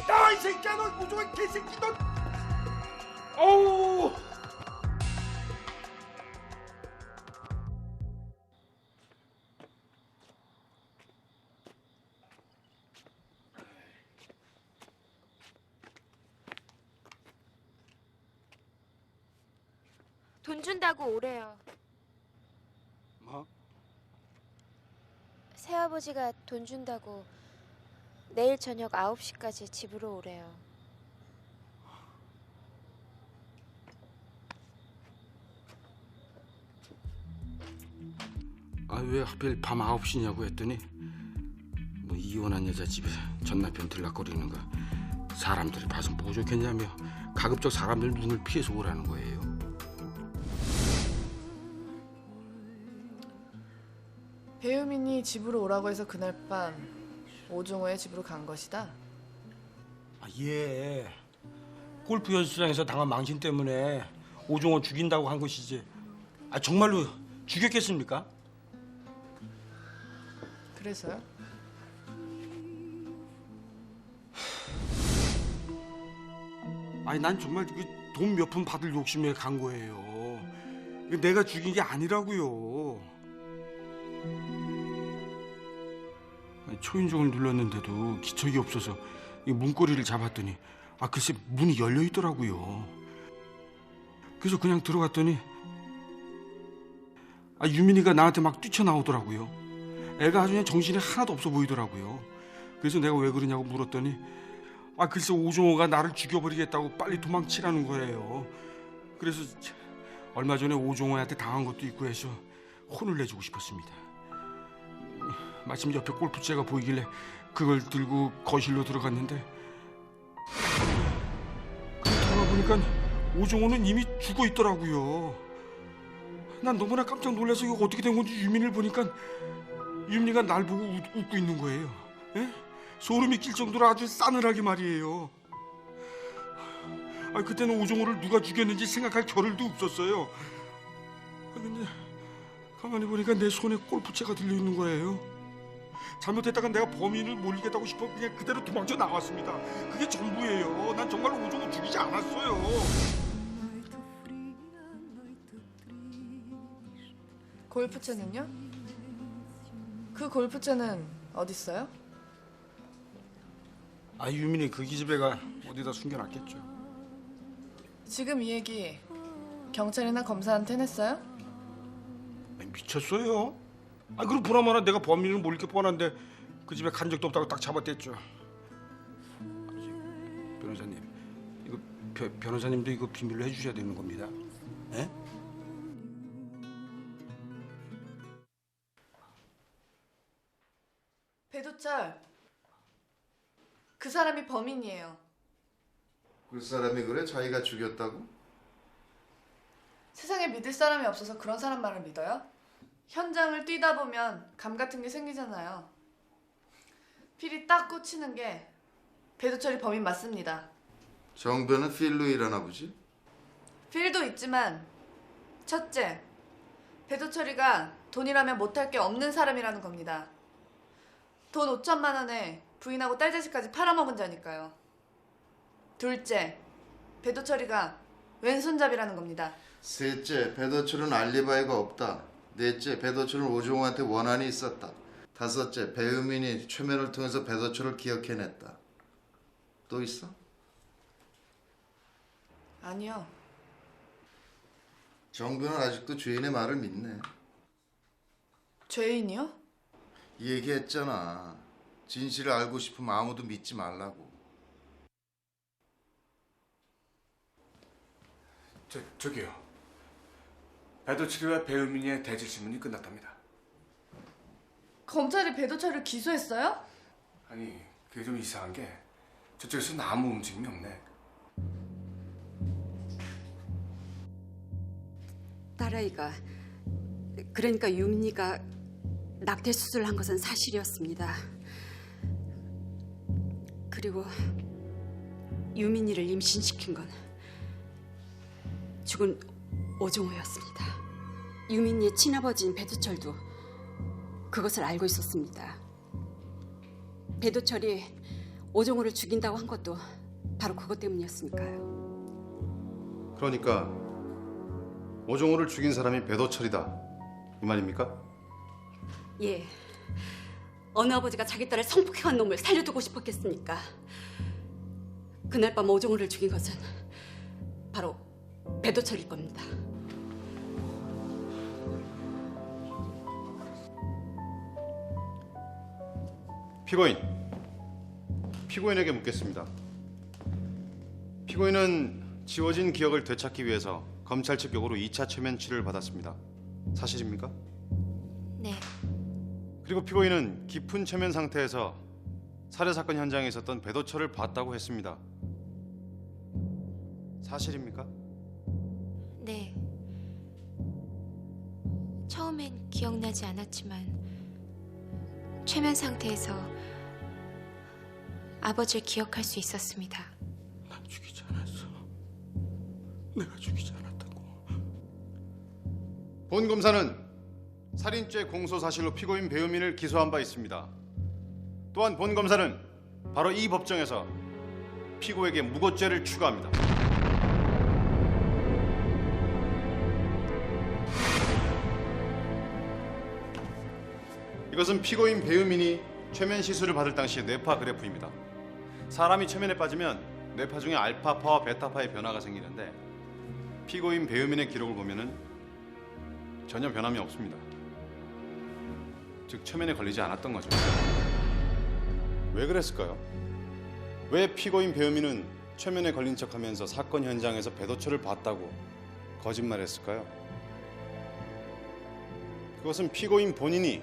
야 이 새끼야 너 노우정아 개새끼 너. 어우. 돈 준다고 오래요. 뭐? 새아버지가 돈 준다고 내일 저녁 9시까지 집으로 오래요. 아 왜 하필 밤 9시냐고 했더니 뭐 이혼한 여자 집에 전 남편 들락거리는 거 사람들이 봐서 뭐 좋겠냐며 가급적 사람들 눈을 피해서 오라는 거예요. 배우민이 집으로 오라고 해서 그날 밤 오종호의 집으로 간 것이다. 아, 예. 골프 연습장에서 당한 망신 때문에 오종호 죽인다고 한 것이지. 아 정말로 죽였겠습니까? 그래서요? 아니 난 정말 그 돈 몇 푼 받을 욕심에 간 거예요. 내가 죽인 게 아니라고요. 아니, 초인종을 눌렀는데도 기척이 없어서 이 문고리를 잡았더니 아 글쎄 문이 열려 있더라고요. 그래서 그냥 들어갔더니 아 유민이가 나한테 막 뛰쳐나오더라고요. 애가 아주 그냥 정신이 하나도 없어 보이더라고요. 그래서 내가 왜 그러냐고 물었더니 아 글쎄 오종호가 나를 죽여버리겠다고 빨리 도망치라는 거예요. 그래서 얼마 전에 오종호한테 당한 것도 있고 해서 혼을 내주고 싶었습니다. 마침 옆에 골프채가 보이길래 그걸 들고 거실로 들어갔는데 돌아보니까 오종호는 이미 죽어 있더라고요. 난 너무나 깜짝 놀라서 이거 어떻게 된 건지 유민이를 보니까 유민이가 날 보고 웃고 있는 거예요. 에? 소름이 낄 정도로 아주 싸늘하게 말이에요. 아 그때는 오종호를 누가 죽였는지 생각할 겨를도 없었어요. 아, 근데 가만히 보니까 내 손에 골프채가 들려 있는 거예요. 잘못했다가 내가 범인을 몰리겠다고 싶어 그냥 그대로 도망쳐 나왔습니다. 그게 전부예요. 난 정말 오종호 죽이지 않았어요. 골프채는요? 그 골프채는 어디 있어요? 아 유민이 그 기집애가 어디다 숨겨놨겠죠. 지금 이 얘기 경찰이나 검사한테 했어요? 아니, 미쳤어요? 아 그럼 보나마나 내가 범인을 몰릴 게 뻔한데 그 집에 간 적도 없다고 딱 잡아댔죠. 변호사님 이거 변호사님도 이거 비밀로 해주셔야 되는 겁니다. 에? 배도철, 그 사람이 범인이에요. 그 사람이 그래? 자기가 죽였다고? 세상에 믿을 사람이 없어서 그런 사람 말을 믿어요? 현장을 뛰다 보면 감 같은 게 생기잖아요. 필이 딱 꽂히는 게 배도철이 범인 맞습니다. 정변은 필로 일하나 보지? 필도 있지만 첫째, 배도철이가 돈이라면 못할 게 없는 사람이라는 겁니다. 돈 5천만 원에 부인하고 딸 자식까지 팔아먹은 자니까요. 둘째, 배도철이가 왼손잡이라는 겁니다. 셋째, 배도철은 알리바이가 없다. 넷째, 배도철은 오종호한테 원한이 있었다. 다섯째, 배우민이 최면을 통해서 배도철을 기억해냈다. 또 있어? 아니요. 정변은 아직도 죄인의 말을 믿네. 죄인이요? 얘기했잖아. 진실을 알고 싶으면 아무도 믿지 말라고. 저기요. 배도철이와 배우민의 대질 신문이 끝났답니다. 검찰이 배도철을 기소했어요? 아니 그게 좀 이상한 게 저쪽에서 아무 움직임이 없네. 딸아이가 그러니까 유민이가 낙태 수술을 한 것은 사실이었습니다. 그리고 유민이를 임신시킨 건 죽은 오종호였습니다. 유민이의 친아버지인 배도철도 그것을 알고 있었습니다. 배도철이 오종호를 죽인다고 한 것도 바로 그것 때문이었으니까요. 그러니까 오종호를 죽인 사람이 배도철이다 이 말입니까? 예. 어느 아버지가 자기 딸을 성폭행한 놈을 살려두고 싶었겠습니까? 그날 밤 오종호를 죽인 것은 바로 배도철일 겁니다. 피고인에게 묻겠습니다. 피고인은 지워진 기억을 되찾기 위해서 검찰 측 요구로 2차 최면 치료를 받았습니다. 사실입니까? 네, 그리고 피고인은 깊은 최면 상태에서 살해 사건 현장에 있었던 배도철을 봤다고 했습니다. 사실입니까? 네. 처음엔 기억나지 않았지만 최면 상태에서 아버지를 기억할 수 있었습니다. 난 죽이지 않았어. 내가 죽이지 않았다고. 본 검사는 살인죄 공소 사실로 피고인 배우민을 기소한 바 있습니다. 또한 본 검사는 바로 이 법정에서 피고에게 무고죄를 추가합니다. 이것은 피고인 배우민이 최면 시술을 받을 당시의 뇌파 그래프입니다. 사람이 최면에 빠지면 뇌파 중에 알파파와 베타파의 변화가 생기는데 피고인 배우민의 기록을 보면은 전혀 변함이 없습니다. 즉 최면에 걸리지 않았던 거죠. 왜 그랬을까요? 왜 피고인 배우민은 최면에 걸린 척하면서 사건 현장에서 배도철을 봤다고 거짓말했을까요? 그것은 피고인 본인이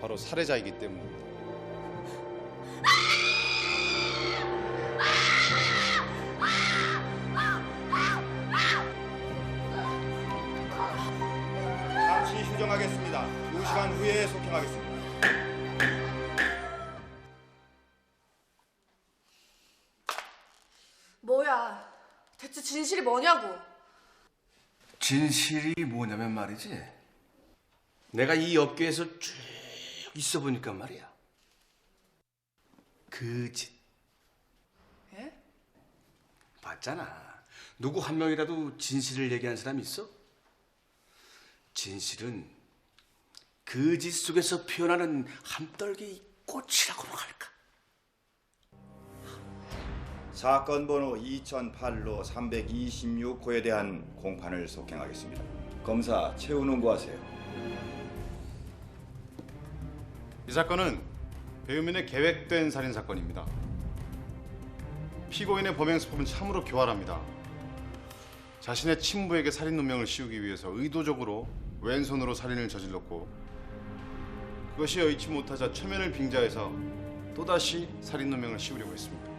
바로 살해자이기 때문입니다. 잠시 휴정하겠습니다. 2시간 후에 속행하겠습니다. 뭐야? 대체 진실이 뭐냐고? 진실이 뭐냐면 말이지. 내가 이 업계에서 쭉 있어 보니까 말이야. 그 짓. 예? 봤잖아. 누구 한 명이라도 진실을 얘기한 사람 있어? 진실은 그 짓 속에서 피어나는 한떨기 꽃이라고나 할까? 사건 번호 2008로 326호에 대한 공판을 속행하겠습니다. 검사 최은웅 구하세요. 이 사건은 배우민의 계획된 살인 사건입니다. 피고인의 범행 수법은 참으로 교활합니다. 자신의 친부에게 살인 누명을 씌우기 위해서 의도적으로 왼손으로 살인을 저질렀고 그것이 여의치 못하자 최면을 빙자해서 또다시 살인 누명을 씌우려고 했습니다.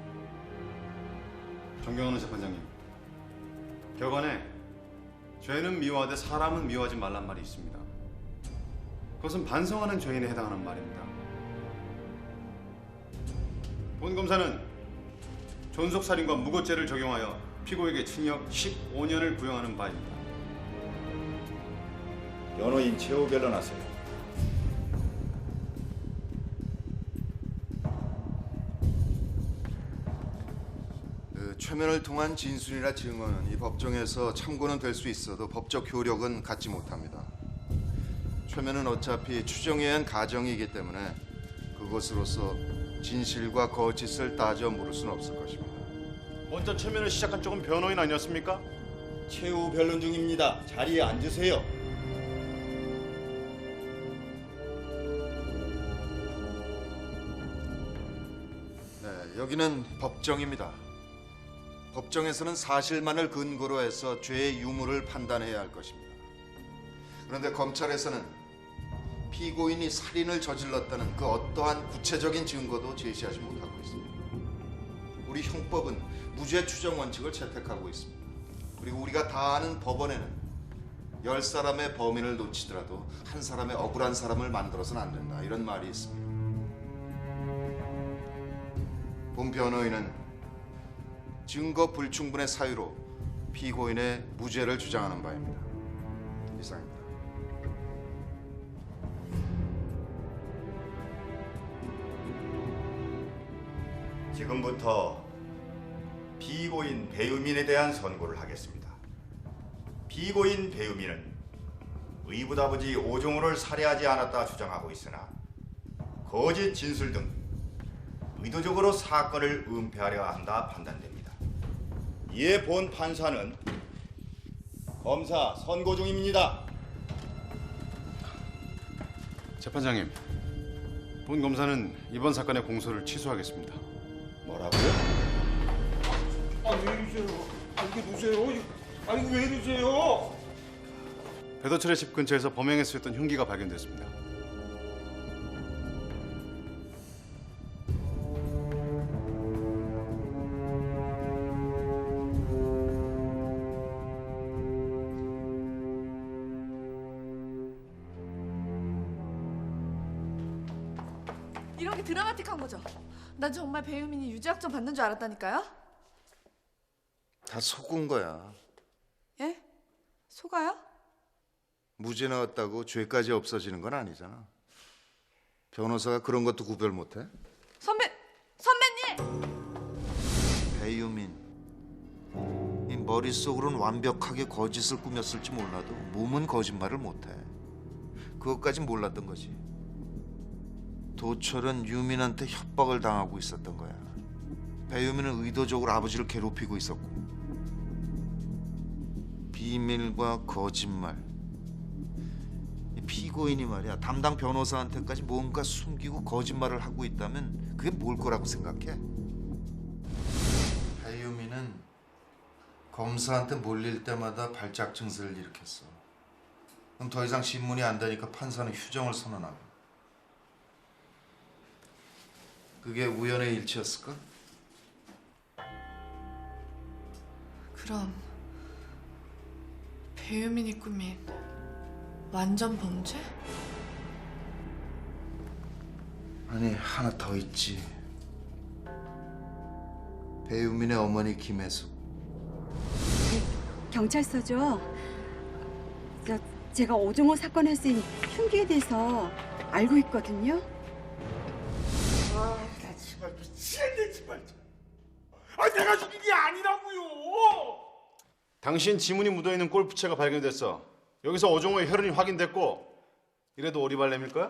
존경하는 재판장님, 격언에 죄는 미워하되 사람은 미워하지 말란 말이 있습니다. 그것은 반성하는 죄인에 해당하는 말입니다. 본 검사는 존속살인과 무고죄를 적용하여 피고에게 징역 15년을 구형하는 바입니다. 변호인 최후 변론하세요. 최면을 통한 진술이나 증언은 이 법정에서 참고는 될 수 있어도 법적 효력은 갖지 못합니다. 최면은 어차피 추정에 의한 가정이기 때문에 그것으로서 진실과 거짓을 따져 물을 수는 없을 것입니다. 먼저 최면을 시작한 쪽은 변호인 아니었습니까? 최후 변론 중입니다. 자리에 앉으세요. 네, 여기는 법정입니다. 법정에서는 사실만을 근거로 해서 죄의 유무를 판단해야 할 것입니다. 그런데 검찰에서는 피고인이 살인을 저질렀다는 그 어떠한 구체적인 증거도 제시하지 못하고 있습니다. 우리 형법은 무죄 추정 원칙을 채택하고 있습니다. 그리고 우리가 다 아는 법원에는 10사람의 범인을 놓치더라도 한 사람의 억울한 사람을 만들어서는 안 된다, 이런 말이 있습니다. 본 변호인은 증거 불충분의 사유로 피고인의 무죄를 주장하는 바입니다. 이상입니다. 지금부터 피고인 배유민에 대한 선고를 하겠습니다. 피고인 배유민은 의붓아버지 오종호를 살해하지 않았다 주장하고 있으나 거짓 진술 등 의도적으로 사건을 은폐하려 한다 판단됩니다. 이에 본 판사는 검사 선고 중입니다. 재판장님, 본 검사는 이번 사건의 공소를 취소하겠습니다. 뭐라고요? 아니 왜 이러세요? 아니 이게 누구세요? 아니 왜 이러세요? 배도철의 집 근처에서 범행에 쓰였던 흉기가 발견됐습니다. 이런 게 드라마틱한 거죠? 난 정말 배유민이 유죄학점 받는 줄 알았다니까요? 다 속은 거야. 예? 속아요? 무죄 나왔다고 죄까지 없어지는 건 아니잖아. 변호사가 그런 것도 구별 못해? 선배님! 배유민, 이 머릿속으로는 완벽하게 거짓을 꾸몄을지 몰라도 몸은 거짓말을 못해. 그것까진 몰랐던 거지. 도철은 유민한테 협박을 당하고 있었던 거야. 배유민은 의도적으로 아버지를 괴롭히고 있었고. 비밀과 거짓말. 이 피고인이 말이야 담당 변호사한테까지 뭔가 숨기고 거짓말을 하고 있다면 그게 뭘 거라고 생각해? 배유민은 검사한테 몰릴 때마다 발작 증세를 일으켰어. 그럼 더 이상 신문이 안 되니까 판사는 휴정을 선언하고. 그게 우연의 일치였을까? 그럼 배유민이 꾸민 완전 범죄? 아니 하나 더 있지. 배유민의 어머니 김혜숙. 경찰서죠. 제가 오종호 사건에 쓰인 흉기에 대해서 알고 있거든요. 나 정말 미치겠네 정말. 아 내가 죽인 게 아니라고요. 당신 지문이 묻어있는 골프채가 발견됐어. 여기서 오종호의 혈흔이 확인됐고 이래도 오리발렘일 거야?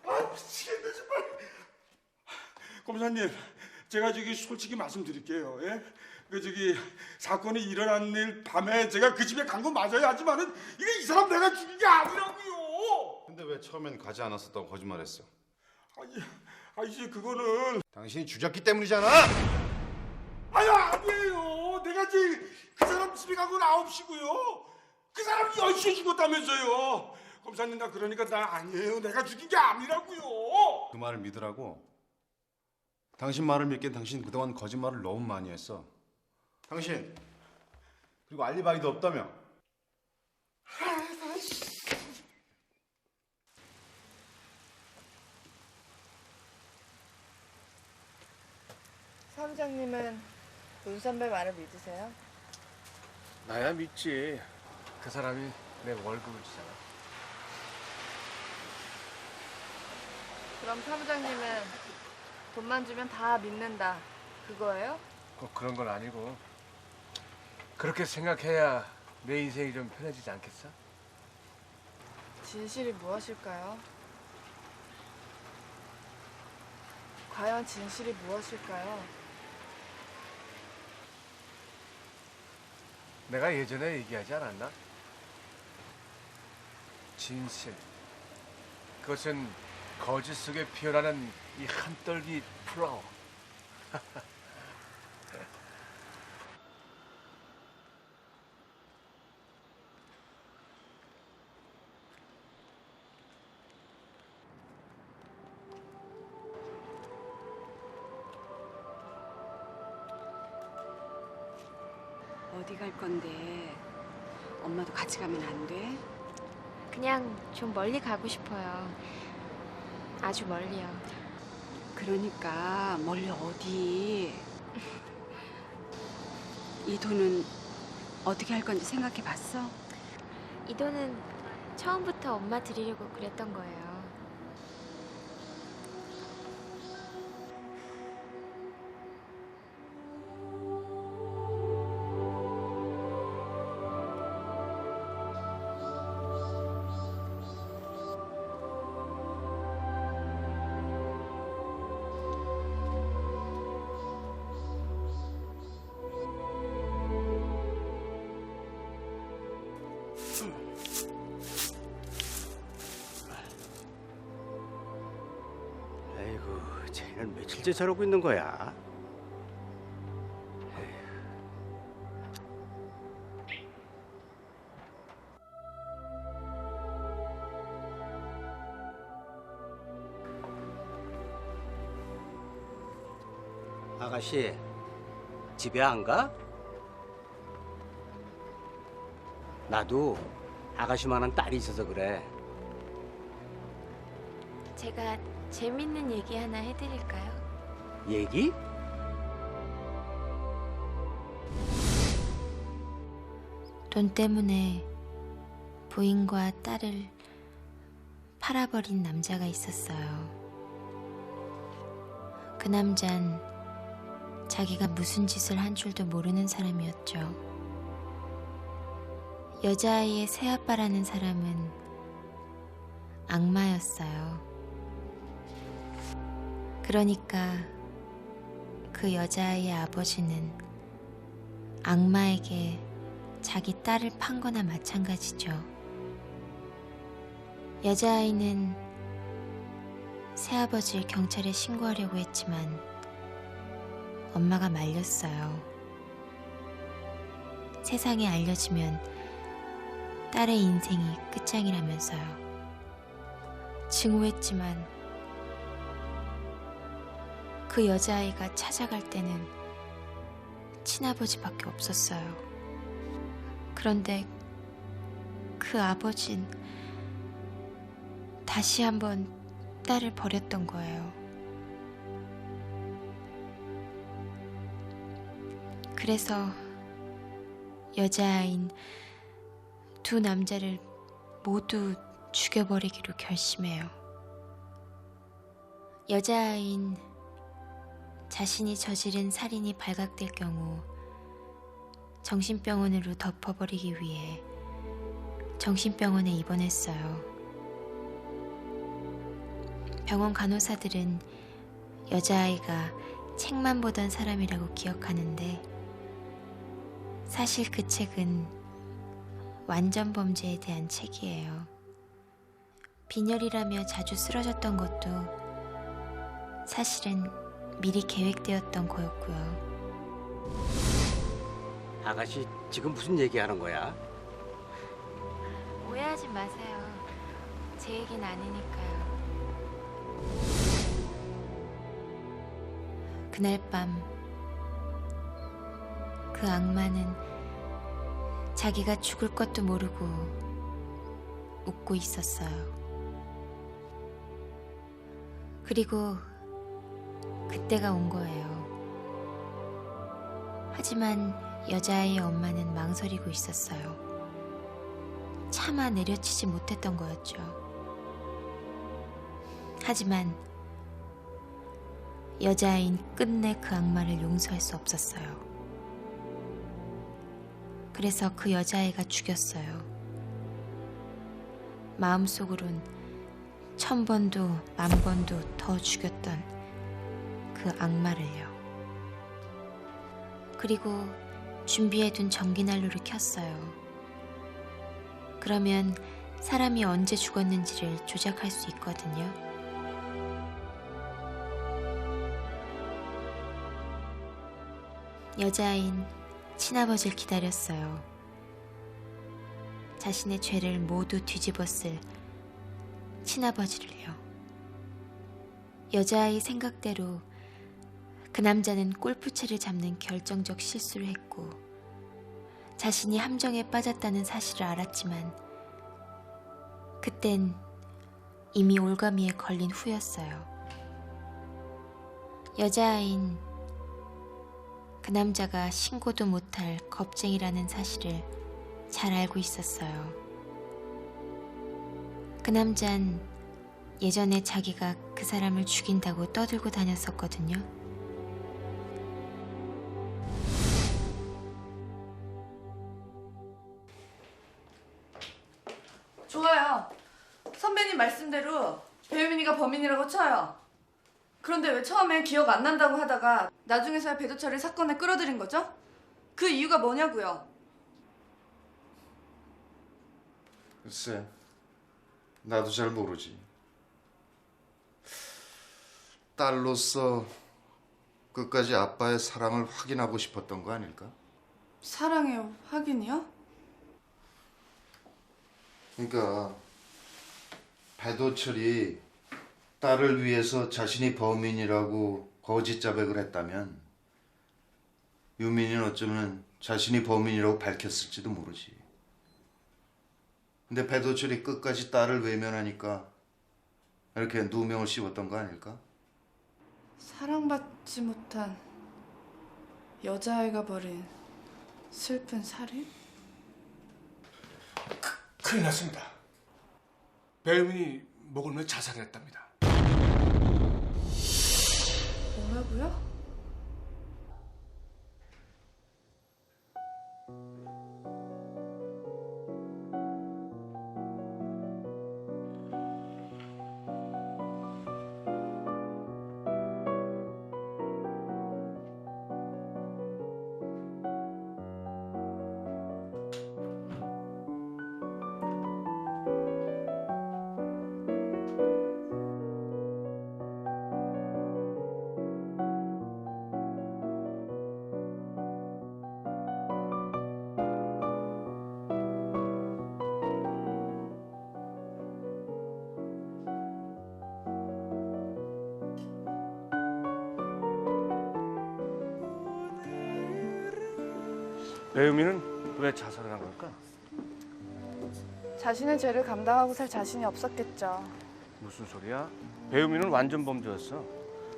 아 미치겠네 정말. 검사님, 제가 솔직히 말씀드릴게요. 예? 사건이 일어난 일 밤에 제가 그 집에 간 건 맞아요. 하지만은 이게 이 사람 내가 죽인 게 아니라고요. 근데 왜 처음엔 가지 않았었다고 거짓말했어? 이제 그거는 당신이 죽였기 때문이잖아. 아니에요. 내가 이제 그 사람 집에 간 건 9시고요. 그 사람이 10시에 죽었다면서요. 검사님, 나 그러니까 나 아니에요. 내가 죽인 게 아니라고요. 그 말을 믿으라고. 당신 말을 믿기엔 당신 그동안 거짓말을 너무 많이 했어. 당신 그리고 알리바이도 없다며. 사무장님은 문 선배 말을 믿으세요? 나야 믿지. 그 사람이 내 월급을 주잖아. 그럼 사무장님은 돈만 주면 다 믿는다 그거예요? 꼭 그런 건 아니고 그렇게 생각해야 내 인생이 좀 편해지지 않겠어? 진실이 무엇일까요? 과연 진실이 무엇일까요? 내가 예전에 얘기하지 않았나? 진실. 그것은 거짓 속에 피어나는 이 한떨기 플라워. 어디 갈 건데? 엄마도 같이 가면 안 돼? 그냥 좀 멀리 가고 싶어요. 아주 멀리요. 그러니까 멀리 어디? 이 돈은 어떻게 할 건지 생각해 봤어? 이 돈은 처음부터 엄마 드리려고 그랬던 거예요. 아이고, 쟤는 며칠째 저러고 있는 거야? 아가씨, 집에 안 가? 나도 아가씨만한 딸이 있어서 그래. 제가 재밌는 얘기 하나 해드릴까요? 얘기? 돈 때문에 부인과 딸을 팔아버린 남자가 있었어요. 그 남잔 자기가 무슨 짓을 한 줄도 모르는 사람이었죠. 여자아이의 새아빠라는 사람은 악마였어요. 그러니까 그 여자아이의 아버지는 악마에게 자기 딸을 판 거나 마찬가지죠. 여자아이는 새아버지를 경찰에 신고하려고 했지만 엄마가 말렸어요. 세상에 알려지면 딸의 인생이 끝장이라면서요. 증오했지만 그 여자아이가 찾아갈 때는 친아버지밖에 없었어요. 그런데 그 아버진 다시 한번 딸을 버렸던 거예요. 그래서 여자아이는 두 남자를 모두 죽여버리기로 결심해요. 여자아이는 자신이 저지른 살인이 발각될 경우 정신병원으로 덮어버리기 위해 정신병원에 입원했어요. 병원 간호사들은 여자아이가 책만 보던 사람이라고 기억하는데 사실 그 책은 완전 범죄에 대한 책이에요. 빈혈이라며 자주 쓰러졌던 것도 사실은 미리 계획되었던 거였고요. 아가씨, 지금 무슨 얘기하는 거야? 오해하지 마세요. 제 얘기는 아니니까요. 그날 밤 그 악마는 자기가 죽을 것도 모르고 웃고 있었어요. 그리고 그때가 온 거예요. 하지만 여자아이의 엄마는 망설이고 있었어요. 차마 내려치지 못했던 거였죠. 하지만 여자아이는 끝내 그 악마를 용서할 수 없었어요. 그래서 그 여자아이가 죽였어요. 마음속으론 1000번도 10,000번도 더 죽였던 그 악마를요. 그리고 준비해둔 전기난로를 켰어요. 그러면 사람이 언제 죽었는지를 조작할 수 있거든요. 여자아이는 친아버지를 기다렸어요. 자신의 죄를 모두 뒤집었을 친아버지를요. 여자아이 생각대로 그 남자는 골프채를 잡는 결정적 실수를 했고 자신이 함정에 빠졌다는 사실을 알았지만 그땐 이미 올가미에 걸린 후였어요. 여자아이는 그 남자가 신고도 못할 겁쟁이라는 사실을 잘 알고 있었어요. 그 남잔 예전에 자기가 그 사람을 죽인다고 떠들고 다녔었거든요. 좋아요. 선배님 말씀대로 배유민이가 범인이라고 쳐요. 그런데 왜 처음에 기억 안 난다고 하다가 나중에서야 배도철을 사건에 끌어들인 거죠? 그 이유가 뭐냐고요? 글쎄, 나도 잘 모르지. 딸로서 끝까지 아빠의 사랑을 확인하고 싶었던 거 아닐까? 사랑의 확인이요? 그러니까 배도철이 딸을 위해서 자신이 범인이라고 거짓 자백을 했다면 유민이는 어쩌면 자신이 범인이라고 밝혔을지도 모르지. 근데 배도철이 끝까지 딸을 외면하니까 이렇게 누명을 씌웠던 거 아닐까? 사랑받지 못한 여자아이가 벌인 슬픈 살인? 큰일 났습니다. 배우민이 목을 매 자살했답니다. 뭐라고요? 배우민은 왜 자살을 한 걸까? 자신의 죄를 감당하고 살 자신이 없었겠죠. 무슨 소리야? 배우민은 완전 범죄였어.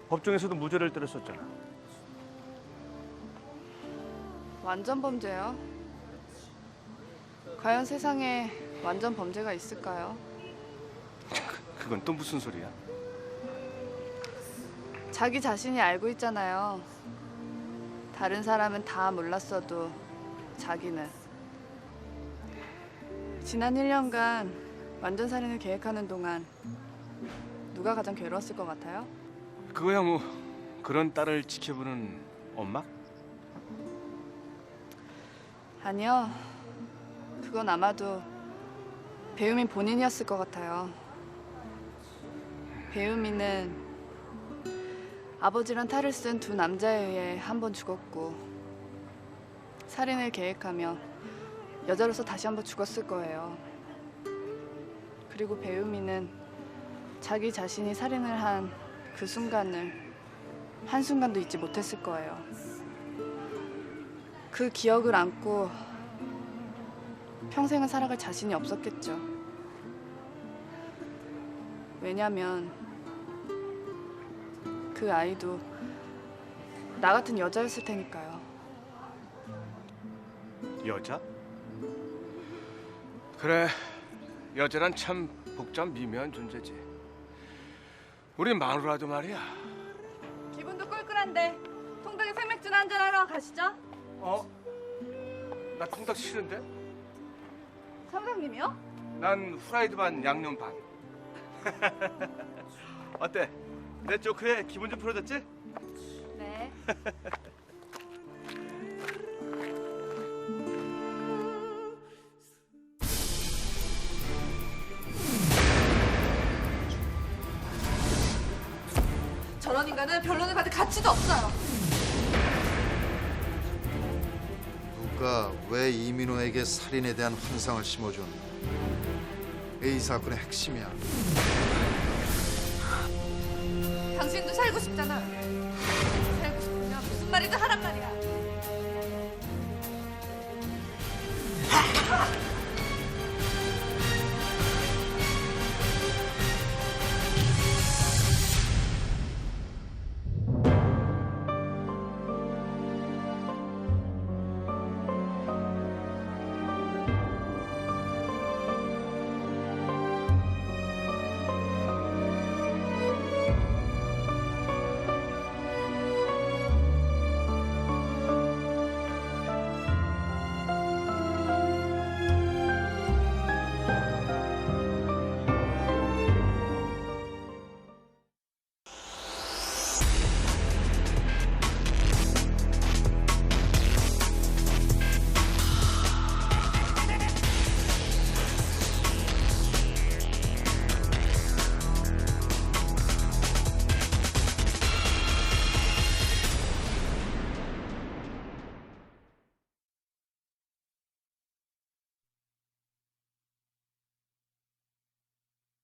법정에서도 무죄를 때렸었잖아. 완전 범죄요? 과연 세상에 완전 범죄가 있을까요? 그건 또 무슨 소리야? 자기 자신이 알고 있잖아요. 다른 사람은 다 몰랐어도 자기는. 지난 1년간 완전 살인을 계획하는 동안 누가 가장 괴로웠을 것 같아요? 그거야 뭐 그런 딸을 지켜보는 엄마? 아니요. 그건 아마도 배우민 본인이었을 것 같아요. 배우민은 아버지랑 탈을 쓴 두 남자에 의해 한 번 죽었고 살인을 계획하며 여자로서 다시 한 번 죽었을 거예요. 그리고 배우민은 자기 자신이 살인을 한 그 순간을 한순간도 잊지 못했을 거예요. 그 기억을 안고 평생을 살아갈 자신이 없었겠죠. 왜냐면 그 아이도 나 같은 여자였을 테니까요. 여자? 그래, 여자란 참 복잡 미묘한 존재지. 우리 마누라도 말이야. 기분도 꿀꿀한데 통닭에 생맥주나 한잔하러 가시죠. 나 통닭 싫은데? 사부장님이요? 난 후라이드 반 양념 반. 어때? 내 조크에 기분 좀 풀어졌지? 네. 저런 인간은 변론을 받을 가치도 없어요. 누가 왜 이민호에게 살인에 대한 환상을 심어줬는가? 이 사건의 핵심이야. 당신도 살고 싶잖아. 살고 싶으면 무슨 말이든 하란 말이야.